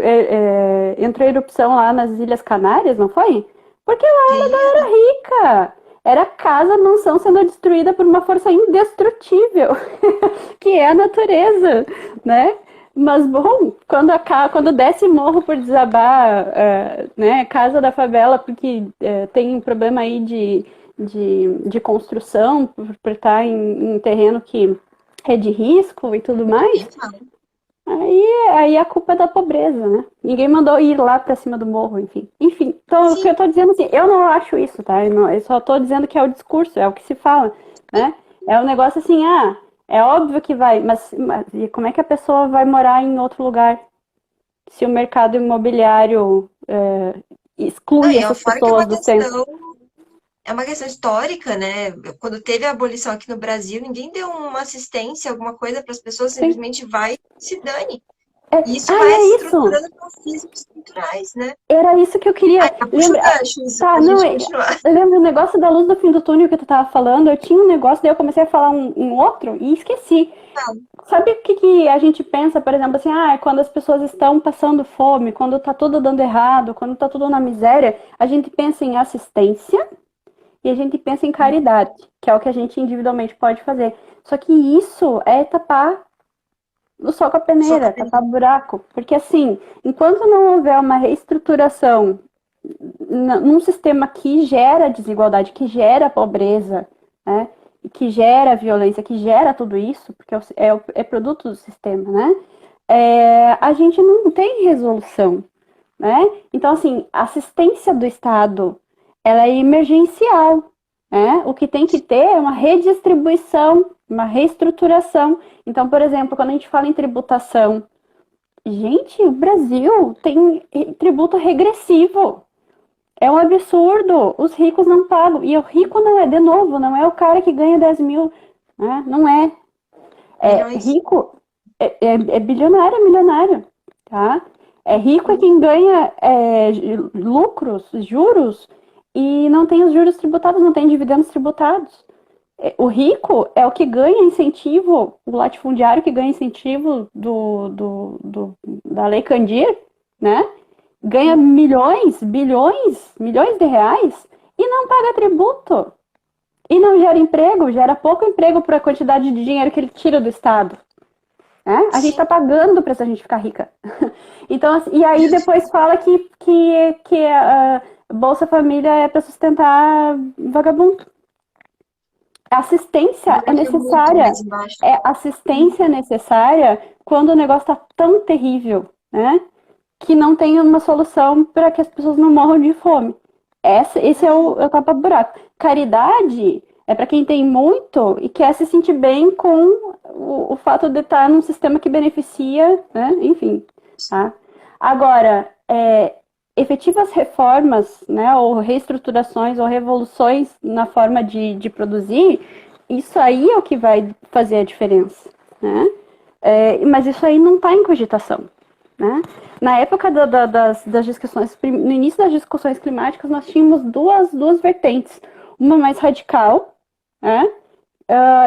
entrou em erupção lá nas Ilhas Canárias, não foi? Porque lá era Sim, galera rica. Era casa, mansão sendo destruída por uma força indestrutível, que é a natureza, né? Mas, bom, quando desce morro por desabar, né, casa da favela, porque tem um problema aí de construção, por estar em terreno que é de risco e tudo mais, nem fala. aí a culpa é da pobreza, né? Ninguém mandou ir lá pra cima do morro, enfim. Enfim, então, o que eu Sim, tô dizendo assim, eu não acho isso, tá? Eu só tô dizendo que é o discurso, é o que se fala, né? É um negócio assim, é óbvio que vai, mas e como é que a pessoa vai morar em outro lugar se o mercado imobiliário não, exclui e é essas fora que pessoas do centro? é uma questão histórica, né? Quando teve a abolição aqui no Brasil, ninguém deu uma assistência, alguma coisa para as pessoas, Sim. simplesmente vai e se dane. E isso Ah, vai é isso! estruturando racismos estruturais, né? Era isso que eu queria. Ai, eu puxo o Lembra? gancho, isso, Tá, pra não, gente continuar. lembra o negócio da luz do fim do túnel que tu tava falando? Eu tinha um negócio, daí eu comecei a falar um outro e esqueci. Sabe o que a gente pensa, por exemplo, assim, quando as pessoas estão passando fome, quando tá tudo dando errado, quando tá tudo na miséria, a gente pensa em assistência e a gente pensa em caridade, que é o que a gente individualmente pode fazer. Só que isso é tapar o sol com a Só que peneira, tapar buraco. Porque assim, enquanto não houver uma reestruturação num sistema que gera desigualdade, que gera pobreza, né? Que gera violência, que gera tudo isso, porque é produto do sistema, né? A gente não tem resolução, né? Então, assim, a assistência do Estado, ela é emergencial, né? O que tem que ter é uma redistribuição, uma reestruturação. Então, por exemplo, quando a gente fala em tributação, gente, o Brasil tem tributo regressivo. É um absurdo. Os ricos não pagam. E o rico não é, de novo, não é o cara que ganha 10 mil. Né? Não é. milhões. Rico é bilionário, é milionário. Tá? Rico é quem ganha lucros, juros, e não tem os juros tributados, não tem dividendos tributados. O rico é o que ganha incentivo, o latifundiário que ganha incentivo da Lei Candir, né? Ganha milhões, bilhões, milhões de reais e não paga tributo. e não gera emprego, gera pouco emprego para a quantidade de dinheiro que ele tira do Estado. Né? A gente está pagando para essa gente ficar rica. Então, assim, e aí depois fala que a Bolsa Família é para sustentar vagabundo. A assistência é necessária. Assistência necessária quando o negócio está tão terrível, né? Que não tem uma solução para que as pessoas não morram de fome. Esse é o tapa-buraco. Caridade é para quem tem muito e quer se sentir bem com o fato de estar num sistema que beneficia, né? Enfim. Tá? Agora, efetivas reformas, né, ou reestruturações ou revoluções na forma de produzir, isso aí é o que vai fazer a diferença. Né? Mas isso aí não está em cogitação. Né? Na época das discussões, no início das discussões climáticas, nós tínhamos duas vertentes. Uma mais radical, né?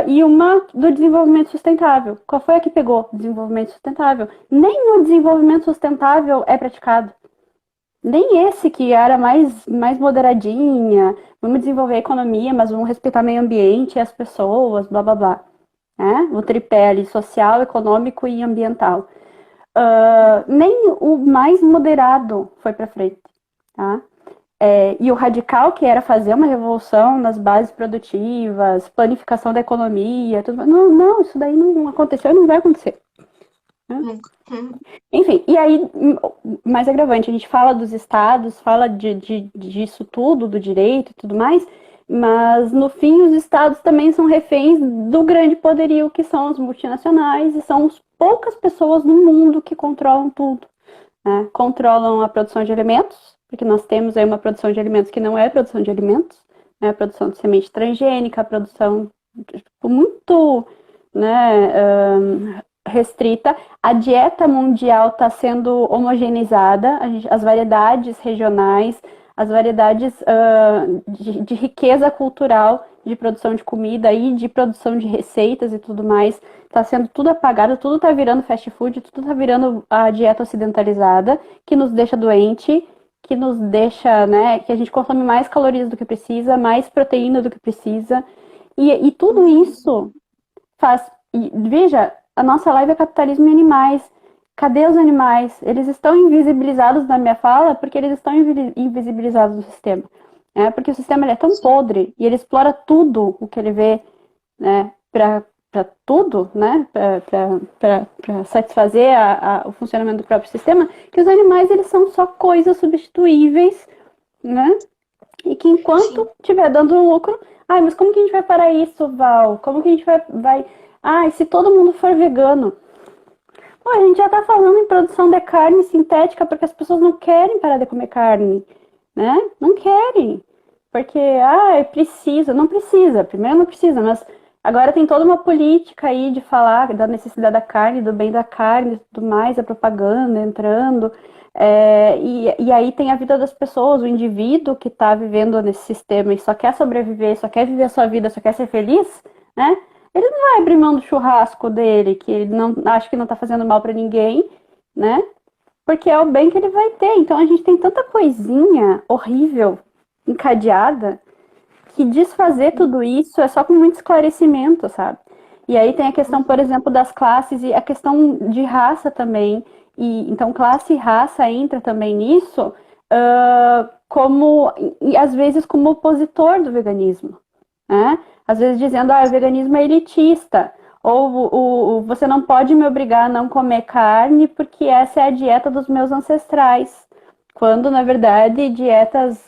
E uma do desenvolvimento sustentável. Qual foi a que pegou? Desenvolvimento sustentável. Nem o desenvolvimento sustentável é praticado. Nem esse que era mais moderadinha, vamos desenvolver a economia, mas vamos respeitar o meio ambiente e as pessoas, blá blá blá. Né? O tripé ali, social, econômico e ambiental. Nem o mais moderado foi para frente. Tá? E o radical, que era fazer uma revolução nas bases produtivas, planificação da economia, tudo mais. Não, isso daí não aconteceu e não vai acontecer. Né? Enfim, e aí, mais agravante, a gente fala dos estados, fala disso tudo, do direito e tudo mais, mas no fim os estados também são reféns do grande poderio que são as multinacionais e são as poucas pessoas no mundo que controlam tudo. Né? Controlam a produção de alimentos, porque nós temos aí uma produção de alimentos que não é produção de alimentos, né? A produção de semente transgênica, a produção muito, né, restrita. A dieta mundial está sendo homogeneizada, as variedades regionais, as variedades de riqueza cultural de produção de comida e de produção de receitas e tudo mais, está sendo tudo apagado, tudo está virando fast food, tudo está virando a dieta ocidentalizada, que nos deixa doente, que nos deixa, né, que a gente consome mais calorias do que precisa, mais proteína do que precisa, e tudo isso faz, veja, a nossa live é capitalismo e animais. Cadê os animais? Eles estão invisibilizados na minha fala porque eles estão invisibilizados no sistema. Né? Porque o sistema ele é tão podre e ele explora tudo o que ele vê, né, para tudo, né, para satisfazer o funcionamento do próprio sistema, que os animais eles são só coisas substituíveis, né? E que enquanto estiver dando lucro, mas como que a gente vai parar isso, Val? Como que a gente vai... e se todo mundo for vegano? Pô, a gente já tá falando em produção de carne sintética porque as pessoas não querem parar de comer carne, né? Não querem. Porque, precisa. Não precisa. Primeiro não precisa, mas agora tem toda uma política aí de falar da necessidade da carne, do bem da carne e tudo mais, a propaganda entrando. E aí tem a vida das pessoas, o indivíduo que tá vivendo nesse sistema e só quer sobreviver, só quer viver a sua vida, só quer ser feliz, né? Ele não vai abrir mão do churrasco dele, que ele não acha que não tá fazendo mal para ninguém, né? Porque é o bem que ele vai ter. Então a gente tem tanta coisinha horrível encadeada que desfazer tudo isso é só com muito esclarecimento, sabe? E aí tem a questão, por exemplo, das classes e a questão de raça também. E então classe e raça entra também nisso, e às vezes como opositor do veganismo, né? Às vezes dizendo, o veganismo é elitista, ou você não pode me obrigar a não comer carne porque essa é a dieta dos meus ancestrais. Quando, na verdade, dietas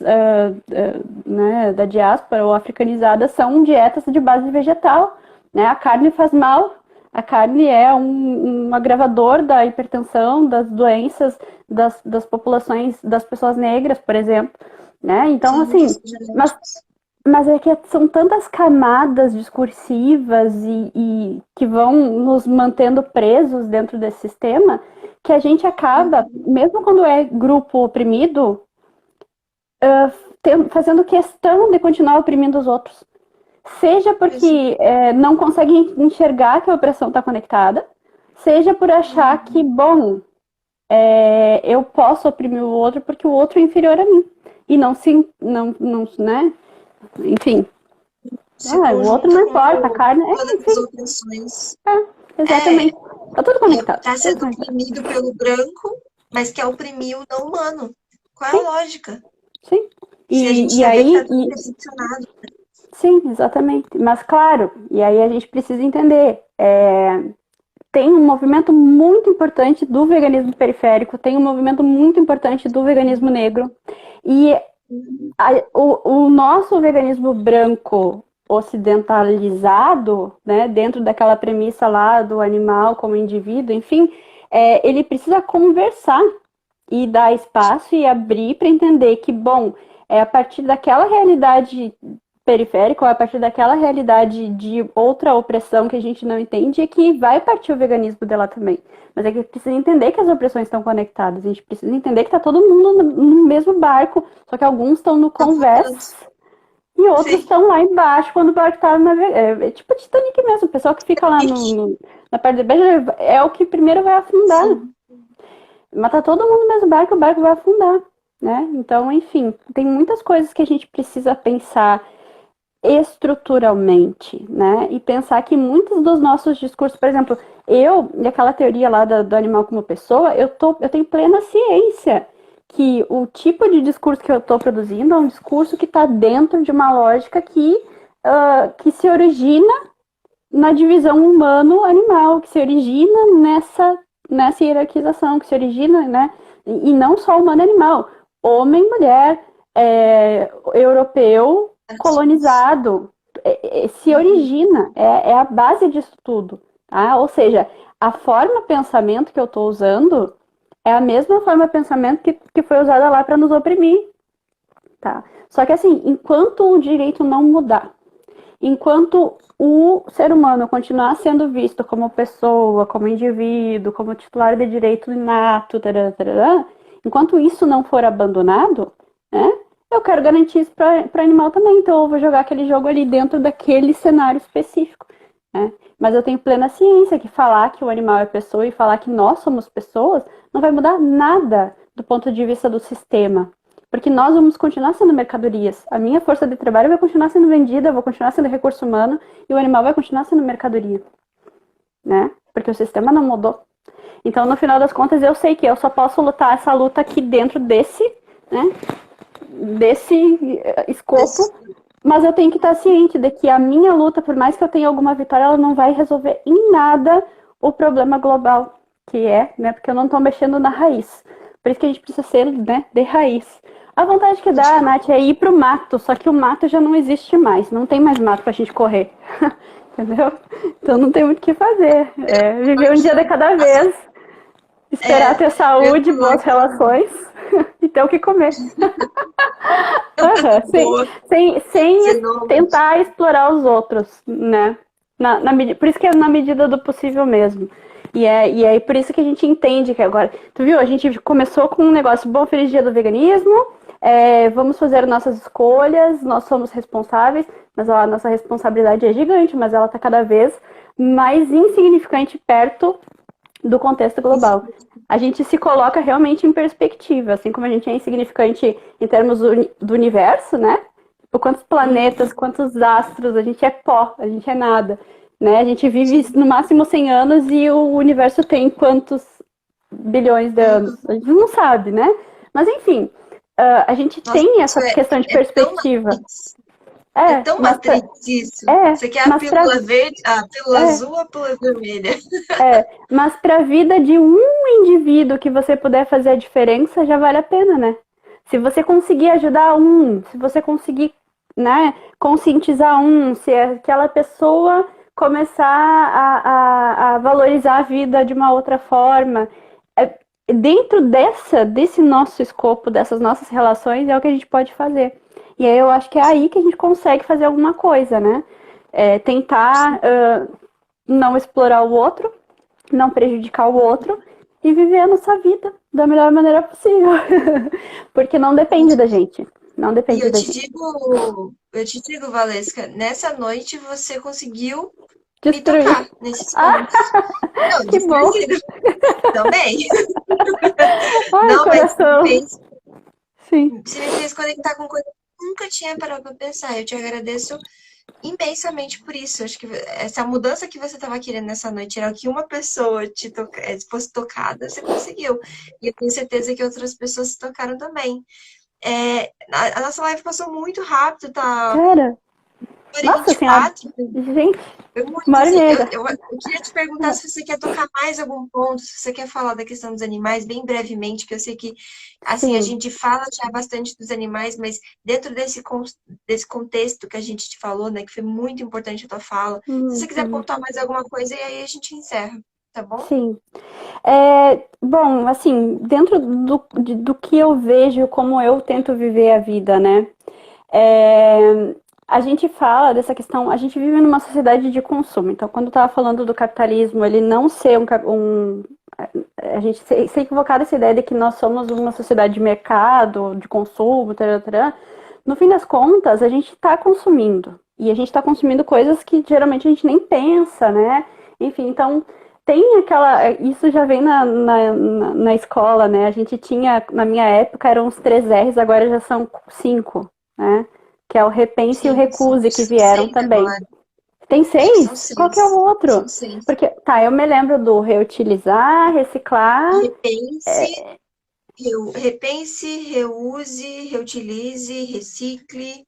né, da diáspora ou africanizada são dietas de base vegetal. Né? A carne faz mal, a carne é um agravador da hipertensão, das doenças das populações, das pessoas negras, por exemplo. Né? Então, assim, mas é que são tantas camadas discursivas e que vão nos mantendo presos dentro desse sistema que a gente acaba, mesmo quando é grupo oprimido, fazendo questão de continuar oprimindo os outros. Seja porque não consegue enxergar que a opressão está conectada, seja por achar que, eu posso oprimir o outro porque o outro é inferior a mim. E não, né? Enfim. se O outro conjunta não com importa, a carne, todas as enfim, opressões. exatamente. Tá tudo conectado. Tá Tudo sendo conectado. oprimido pelo branco, mas quer oprimir o não humano. Qual é a Sim, lógica? sim. Se a gente E já vê que aí, tá tudo decepcionado. sim, exatamente. Mas claro, e aí a gente precisa entender. Tem um movimento muito importante do veganismo periférico, tem um movimento muito importante do veganismo negro. E o nosso veganismo branco ocidentalizado, né, dentro daquela premissa lá do animal como indivíduo, enfim, ele precisa conversar e dar espaço e abrir para entender que, bom, é a partir daquela realidade periférica, ou a partir daquela realidade de outra opressão que a gente não entende, é que vai partir o veganismo dela também. Mas é que precisa entender que as opressões estão conectadas, a gente precisa entender que está todo mundo no mesmo barco, só que alguns estão no convés e outros Sim. estão lá embaixo quando o barco está navegando. É tipo Titanic mesmo, o pessoal que fica lá na parte de baixo é o que primeiro vai afundar. Sim. Mas tá todo mundo no mesmo barco, o barco vai afundar, né? Então, enfim, tem muitas coisas que a gente precisa pensar estruturalmente, né? E pensar que muitos dos nossos discursos, por exemplo, e aquela teoria lá do animal como pessoa, eu tenho plena ciência que o tipo de discurso que eu estou produzindo é um discurso que está dentro de uma lógica que se origina na divisão humano-animal, que se origina nessa hierarquização, que se origina, né? E não só humano-animal, homem, mulher, europeu, colonizado, se origina, é a base disso tudo. Tá? Ou seja, a forma pensamento que eu estou usando é a mesma forma pensamento que foi usada lá para nos oprimir. Tá? Só que assim, enquanto o direito não mudar, enquanto o ser humano continuar sendo visto como pessoa, como indivíduo, como titular de direito inato, tarará, tarará, enquanto isso não for abandonado, né, eu quero garantir isso para animal também. Então eu vou jogar aquele jogo ali dentro daquele cenário específico. Né? Mas eu tenho plena ciência que falar que o animal é pessoa e falar que nós somos pessoas não vai mudar nada do ponto de vista do sistema. Porque nós vamos continuar sendo mercadorias. A minha força de trabalho vai continuar sendo vendida, eu vou continuar sendo recurso humano e o animal vai continuar sendo mercadoria. Né? Porque o sistema não mudou. Então, no final das contas, eu sei que eu só posso lutar essa luta aqui dentro desse escopo, mas eu tenho que estar ciente de que a minha luta, por mais que eu tenha alguma vitória, ela não vai resolver em nada o problema global, que é, né, porque eu não estou mexendo na raiz. Por isso que a gente precisa ser, né, de raiz. A vontade que dá, Nath, é ir pro mato, só que o mato já não existe mais, não tem mais mato pra gente correr. Entendeu? Então não tem muito o que fazer. Viver um dia de cada vez, esperar ter saúde, boas relações e ter o que comer. Sem tentar explorar os outros, né? Por isso que é na medida do possível mesmo. E aí por isso que a gente entende que agora... Tu viu? A gente começou com um negócio bom, feliz dia do veganismo, vamos fazer nossas escolhas, nós somos responsáveis, mas a nossa responsabilidade é gigante, mas ela está cada vez mais insignificante perto do contexto global. A gente se coloca realmente em perspectiva, assim como a gente é insignificante em termos do universo, né? Por quantos planetas, quantos astros, a gente é pó, a gente é nada. Né? A gente vive no máximo 100 anos e o universo tem quantos bilhões de anos? A gente não sabe, né? Mas enfim, a gente tem essa questão de perspectiva. É tão Matrix isso. Você quer a pílula verde, a pílula azul ou a pílula vermelha? Mas para a vida de um indivíduo que você puder fazer a diferença, já vale a pena, né? Se você conseguir ajudar se você conseguir, né, conscientizar se aquela pessoa começar a valorizar a vida de uma outra forma, dentro desse nosso escopo, dessas nossas relações, é o que a gente pode fazer. E aí eu acho que é aí que a gente consegue fazer alguma coisa, né? Tentar não explorar o outro, não prejudicar o outro e viver a nossa vida da melhor maneira possível. Porque não depende da gente. Não depende da gente. Eu te digo, Valesca, nessa noite você conseguiu Destruir. Me tocar nesses pontos. Não, que bom. Também. Ai, não, coração. Mas Sim. você me fez conectar com coisa que eu nunca tinha parado pra pensar. Eu te agradeço imensamente por isso. Acho que essa mudança que você estava querendo nessa noite era que uma pessoa fosse tocada, você conseguiu. E eu tenho certeza que outras pessoas se tocaram também. A nossa live passou muito rápido, tá? Cara, 1 e nossa senhora, 24. gente, Foi muito uma hora e assim. meia Eu, já. eu, eu queria te perguntar se você quer tocar mais algum ponto, se você quer falar da questão dos animais bem brevemente, que eu sei que assim a Sim. gente fala já bastante dos animais, mas dentro desse contexto que a gente te falou, né, que foi muito importante a tua fala, se você quiser Uhum. pontuar mais alguma coisa, e aí a gente encerra, tá bom? Sim. Bom, assim, dentro do que eu vejo, como eu tento viver a vida, né? É, a gente fala dessa questão, a gente vive numa sociedade de consumo. Então, quando eu estava falando do capitalismo, ele não ser a gente ser equivocado essa ideia de que nós somos uma sociedade de mercado, de consumo, tará, tará. No fim das contas, a gente está consumindo. E a gente está consumindo coisas que geralmente a gente nem pensa, né? Enfim, então tem aquela. Isso já vem na escola, né? A gente tinha, na minha época, eram uns 3 R's, agora já são 5, né? Que é o repense e o Sim, recuse que são vieram 6 também. agora. Tem Acho que são 6? Qual que é o 6. outro? São 6. Porque, tá, eu me lembro do reutilizar, reciclar. Repense, repense, reuse, reutilize, recicle,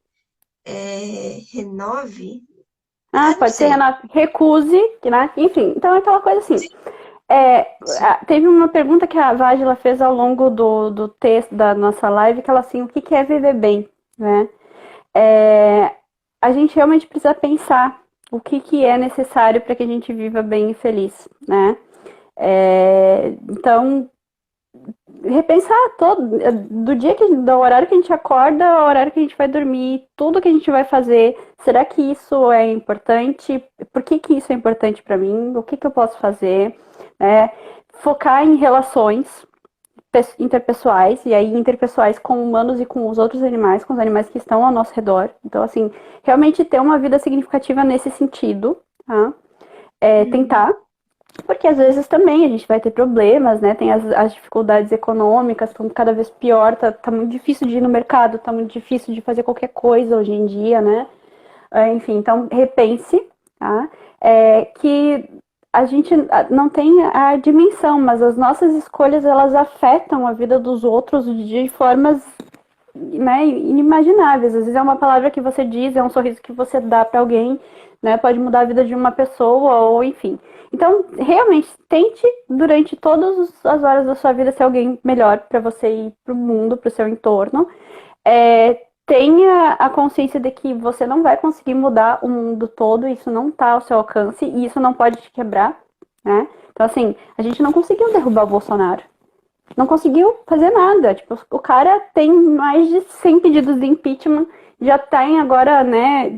renove? Ah, Ah, não pode ser sei. recuse, né? Enfim, então é aquela coisa assim. Sim, sim. Teve uma pergunta que a Vágila fez ao longo do texto da nossa live, que ela assim, o que é viver bem, né? É, a gente realmente precisa pensar o que é necessário para que a gente viva bem e feliz, né? Então, repensar todo, do horário que a gente acorda ao horário que a gente vai dormir, tudo que a gente vai fazer, será que isso é importante? Por que isso é importante para mim? O que eu posso fazer? É, focar em relações interpessoais, e aí interpessoais com humanos e com os outros animais, com os animais que estão ao nosso redor. Então, assim, realmente ter uma vida significativa nesse sentido, tá? Uhum. Tentar, porque às vezes também a gente vai ter problemas, né? Tem as dificuldades econômicas, estão cada vez pior, tá muito difícil de ir no mercado, tá muito difícil de fazer qualquer coisa hoje em dia, né? Enfim, então repense, tá? Que a gente não tem a dimensão, mas as nossas escolhas elas afetam a vida dos outros de formas, né, inimagináveis. Às vezes é uma palavra que você diz, é um sorriso que você dá para alguém, né, pode mudar a vida de uma pessoa ou enfim. Então, realmente tente durante todas as horas da sua vida ser alguém melhor para você ir para o mundo, para o seu entorno. Tenha a consciência de que você não vai conseguir mudar o mundo todo, isso não está ao seu alcance e isso não pode te quebrar, né? Então, assim, a gente não conseguiu derrubar o Bolsonaro. Não conseguiu fazer nada. Tipo, o cara tem mais de 100 pedidos de impeachment, já tem agora, né?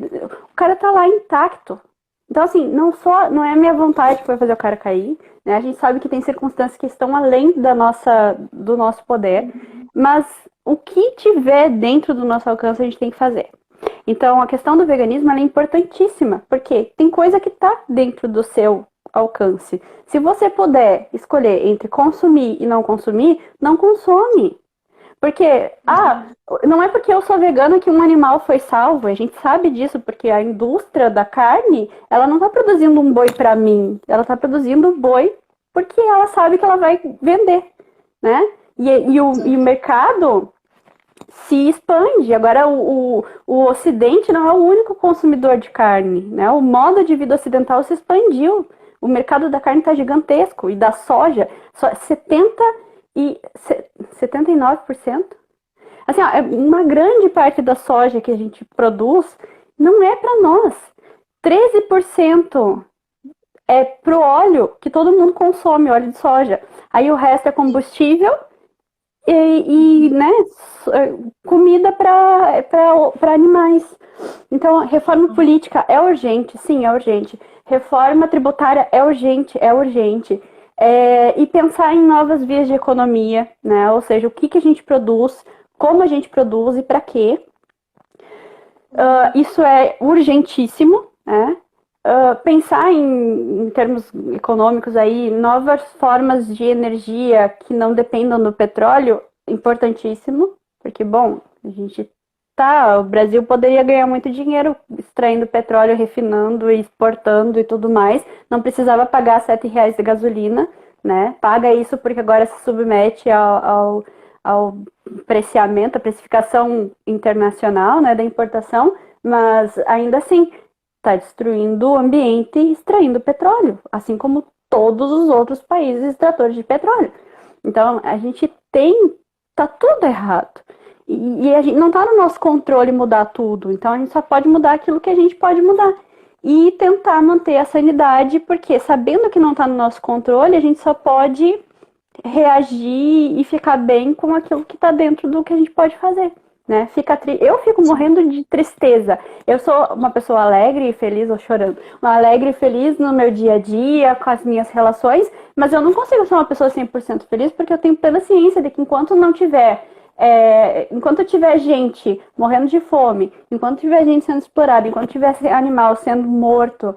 O cara tá lá intacto. Então, assim, não é a minha vontade que vai fazer o cara cair, né? A gente sabe que tem circunstâncias que estão além do nosso poder, mas o que tiver dentro do nosso alcance a gente tem que fazer. Então, a questão do veganismo é importantíssima, porque tem coisa que está dentro do seu alcance. Se você puder escolher entre consumir e não consome. Porque, não é porque eu sou vegana que um animal foi salvo. A gente sabe disso, porque a indústria da carne, ela não está produzindo um boi para mim. Ela está produzindo boi porque ela sabe que ela vai vender, né? E o mercado se expande. Agora, o Ocidente não é o único consumidor de carne, né? O modo de vida ocidental se expandiu. O mercado da carne está gigantesco. E da soja, só 79%. Assim, ó, uma grande parte da soja que a gente produz não é para nós. 13% é pro óleo que todo mundo consome, óleo de soja. Aí o resto é combustível né, comida para animais. Então, reforma política é urgente, sim, é urgente. Reforma tributária é urgente, é urgente. E pensar em novas vias de economia, né? Ou seja, o que a gente produz, como a gente produz e para quê. Isso é urgentíssimo, né? Pensar em termos econômicos aí, novas formas de energia que não dependam do petróleo, importantíssimo, porque, bom, a gente tá, o Brasil poderia ganhar muito dinheiro extraindo petróleo, refinando e exportando e tudo mais. Não precisava pagar R$ 7 de gasolina, né? Paga isso porque agora se submete ao preciamento, a precificação internacional, né, da importação, mas ainda assim está destruindo o ambiente e extraindo petróleo, assim como todos os outros países extratores de petróleo. Então, a gente tá tudo errado. E a gente não tá no nosso controle mudar tudo. Então, a gente só pode mudar aquilo que a gente pode mudar. E tentar manter a sanidade, porque sabendo que não tá no nosso controle, a gente só pode reagir e ficar bem com aquilo que tá dentro do que a gente pode fazer. Né? Eu fico morrendo de tristeza. Eu sou uma pessoa alegre e feliz, ou chorando, uma alegre e feliz no meu dia a dia, com as minhas relações, mas eu não consigo ser uma pessoa 100% feliz porque eu tenho plena ciência de que enquanto tiver gente morrendo de fome, enquanto tiver gente sendo explorada, enquanto tiver animal sendo morto,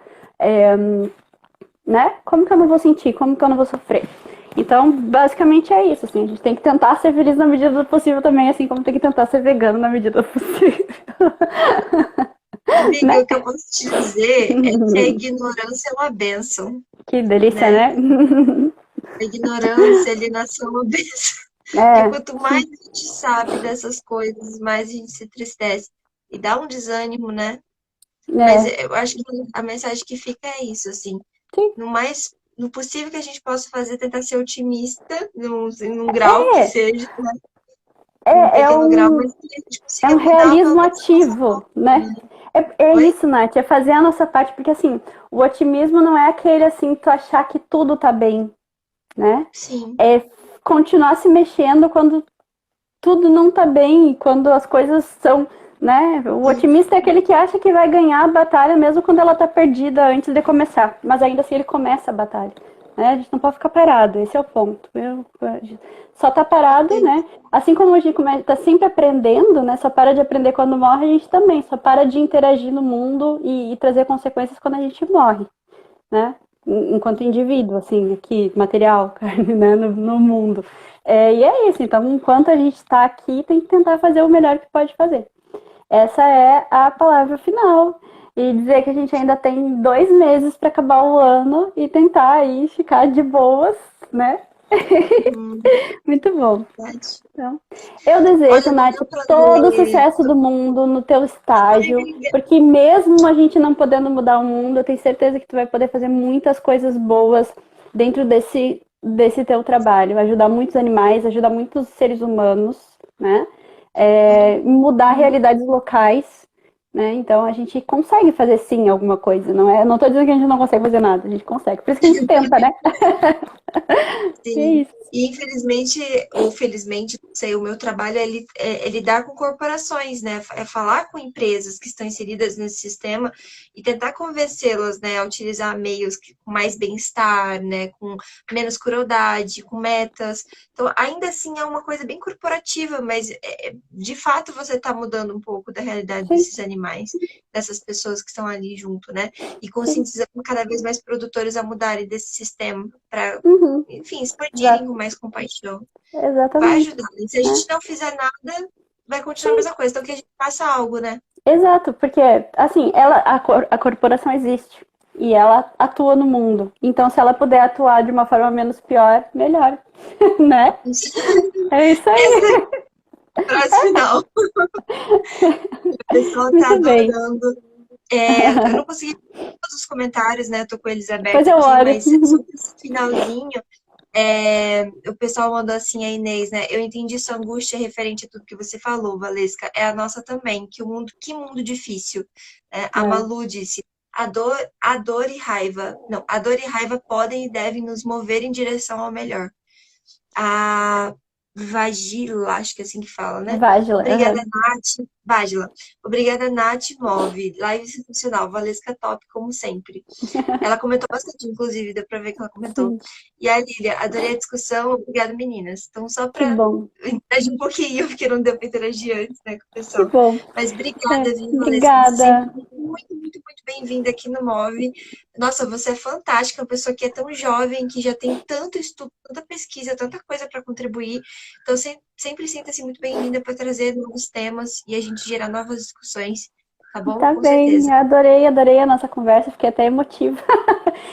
né? Como que eu não vou sentir? Como que eu não vou sofrer? Então, basicamente é isso, assim, a gente tem que tentar ser feliz na medida do possível também, assim como tem que tentar ser vegano na medida do possível. Amiga, Né? o que eu posso te dizer é que a ignorância é uma bênção, Que delícia, né? né? A ignorância, a alienação é uma bênção. E É, quanto mais a gente sabe dessas coisas, mais a gente se entristece. E dá um desânimo, né? Mas é, eu acho que a mensagem que fica é isso, assim. sim. No possível que a gente possa fazer, é tentar ser otimista, num grau que seja, né? Num É, é pequeno grau, um, mas que a gente é consiga um mudar pelo realismo menos a nossa ativo, volta, né? né? É Oi? isso, Nath, é fazer a nossa parte, porque assim, o otimismo não é aquele assim, tu achar que tudo tá bem, né? Sim. É continuar se mexendo quando tudo não tá bem, quando as coisas são, né? O otimista é aquele que acha que vai ganhar a batalha mesmo quando ela tá perdida antes de começar, mas ainda assim ele começa a batalha, né? A gente não pode ficar parado, esse é o ponto. Só tá parado, Sim. né? Assim como a gente tá sempre aprendendo, né? Só para de aprender quando morre, a gente também só para de interagir no mundo e trazer consequências quando a gente morre, né? Enquanto indivíduo, assim, aqui, material, carne, né, no mundo. E é isso, então, enquanto a gente está aqui, tem que tentar fazer o melhor que pode fazer. Essa é a palavra final. E dizer que a gente ainda tem 2 meses para acabar o ano e tentar aí ficar de boas, né? Hum, Muito bom. verdade. Então, eu Olha, desejo, não Nath, deu pra todo o ler. sucesso do mundo no teu Ai, estágio, amiga. porque mesmo a gente não podendo mudar o mundo, eu tenho certeza que tu vai poder fazer muitas coisas boas dentro desse teu trabalho, ajudar muitos animais, ajudar muitos seres humanos, né? Mudar realidades locais, né? Então a gente consegue fazer sim alguma coisa, não é? Não estou dizendo que a gente não consegue fazer nada, a gente consegue. Por isso que a gente tenta, né? E é Sim. isso. E infelizmente, ou felizmente, não sei, o meu trabalho é lidar com corporações, né? É falar com empresas que estão inseridas nesse sistema e tentar convencê-las, né, a utilizar meios com mais bem-estar, né, com menos crueldade, com metas. Então, ainda assim, é uma coisa bem corporativa, mas de fato você está mudando um pouco da realidade Sim, desses animais, dessas pessoas que estão ali junto, né? E sim. conscientizando cada vez mais produtores a mudarem desse sistema para, Uhum. enfim, expandirem com Exato. mais compaixão. Vai Exatamente. ajudar. E se a Né? gente não fizer nada, vai continuar a Sim, mesma coisa. Então que a gente faça algo, né? exato, porque assim, a corporação existe e ela atua no mundo. Então, se ela puder atuar de uma forma menos pior, melhor, né? É isso Essa é aí. a frase final. O pessoal tá Muito bem. adorando. Eu não consegui ver todos os comentários, né? Tô com eles Depois abertos eu aqui, olho. mas só esse finalzinho, o pessoal mandou assim, a Inês, né? Eu entendi sua angústia referente a tudo que você falou, Valesca. É a nossa também. Que mundo difícil. A É. Malu disse, a dor e raiva. Não, a dor e raiva podem e devem nos mover em direção ao melhor. A Vagila, acho que é assim que fala, né? Vágila. Obrigada, Uhum. Nath. Vágila. Obrigada, Nath Move. Live sensacional. Valesca top, como sempre. Ela comentou bastante, inclusive, deu pra ver que ela comentou. Sim, E a Lília, adorei a discussão. Obrigada, meninas. Então, só que pra bom. interagir um pouquinho, porque não deu pra interagir antes, né, com o Que pessoal. bom. Mas obrigada, viu, Valesca? Você é sempre Obrigada. muito bem-vinda aqui no Move. Nossa, você é fantástica, uma pessoa que é tão jovem, que já tem tanto estudo, tanta pesquisa, tanta coisa para contribuir. Então, sempre sinta-se muito bem-vinda para trazer novos temas e a gente gerar novas discussões, tá bom? Tá Com bem, certeza. adorei a nossa conversa, fiquei até emotiva.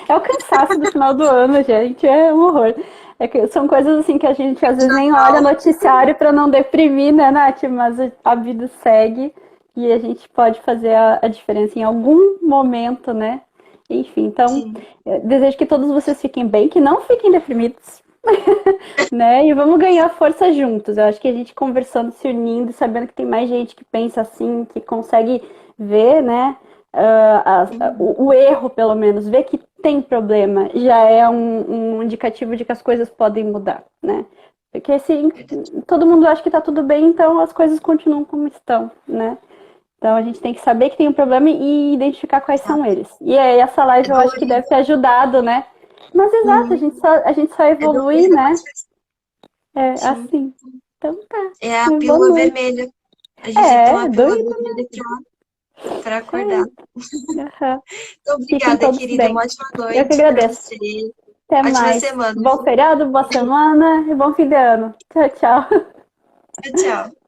É o cansaço do final do ano, gente, é um horror. É que são coisas assim que a gente às vezes nem olha Natal, noticiário para não deprimir, né, Nath? Mas a vida segue e a gente pode fazer a diferença em algum momento, né? Enfim, então, sim. desejo que todos vocês fiquem bem, que não fiquem deprimidos, né? E vamos ganhar força juntos. Eu acho que a gente conversando, se unindo, sabendo que tem mais gente que pensa assim, que consegue ver, né? Uhum. O erro, pelo menos, ver que tem problema, já é um indicativo de que as coisas podem mudar, né? Porque se Verdade. todo mundo acha que tá tudo bem, então as coisas continuam como estão, né? Então a gente tem que saber que tem um problema e identificar quais são Exato. eles. E aí essa É live eu acho que deve dolorido. ter ajudado, né? Mas exato, Uhum. a gente só É evolui, dolorido, né? mas faz. É Sim. assim. Então tá. É a Uma boa pílula noite. vermelha. A gente tem que tomar É, a pílula doido, vermelha para isso acordar. aí. Aham. Então, Fiquem obrigada, todos querida. bem. Uma ótima Eu que noite para agradeço. você. Até Ótima mais. semana, Bom viu? feriado, boa semana e bom fim de ano. Tchau, tchau. Tchau, tchau.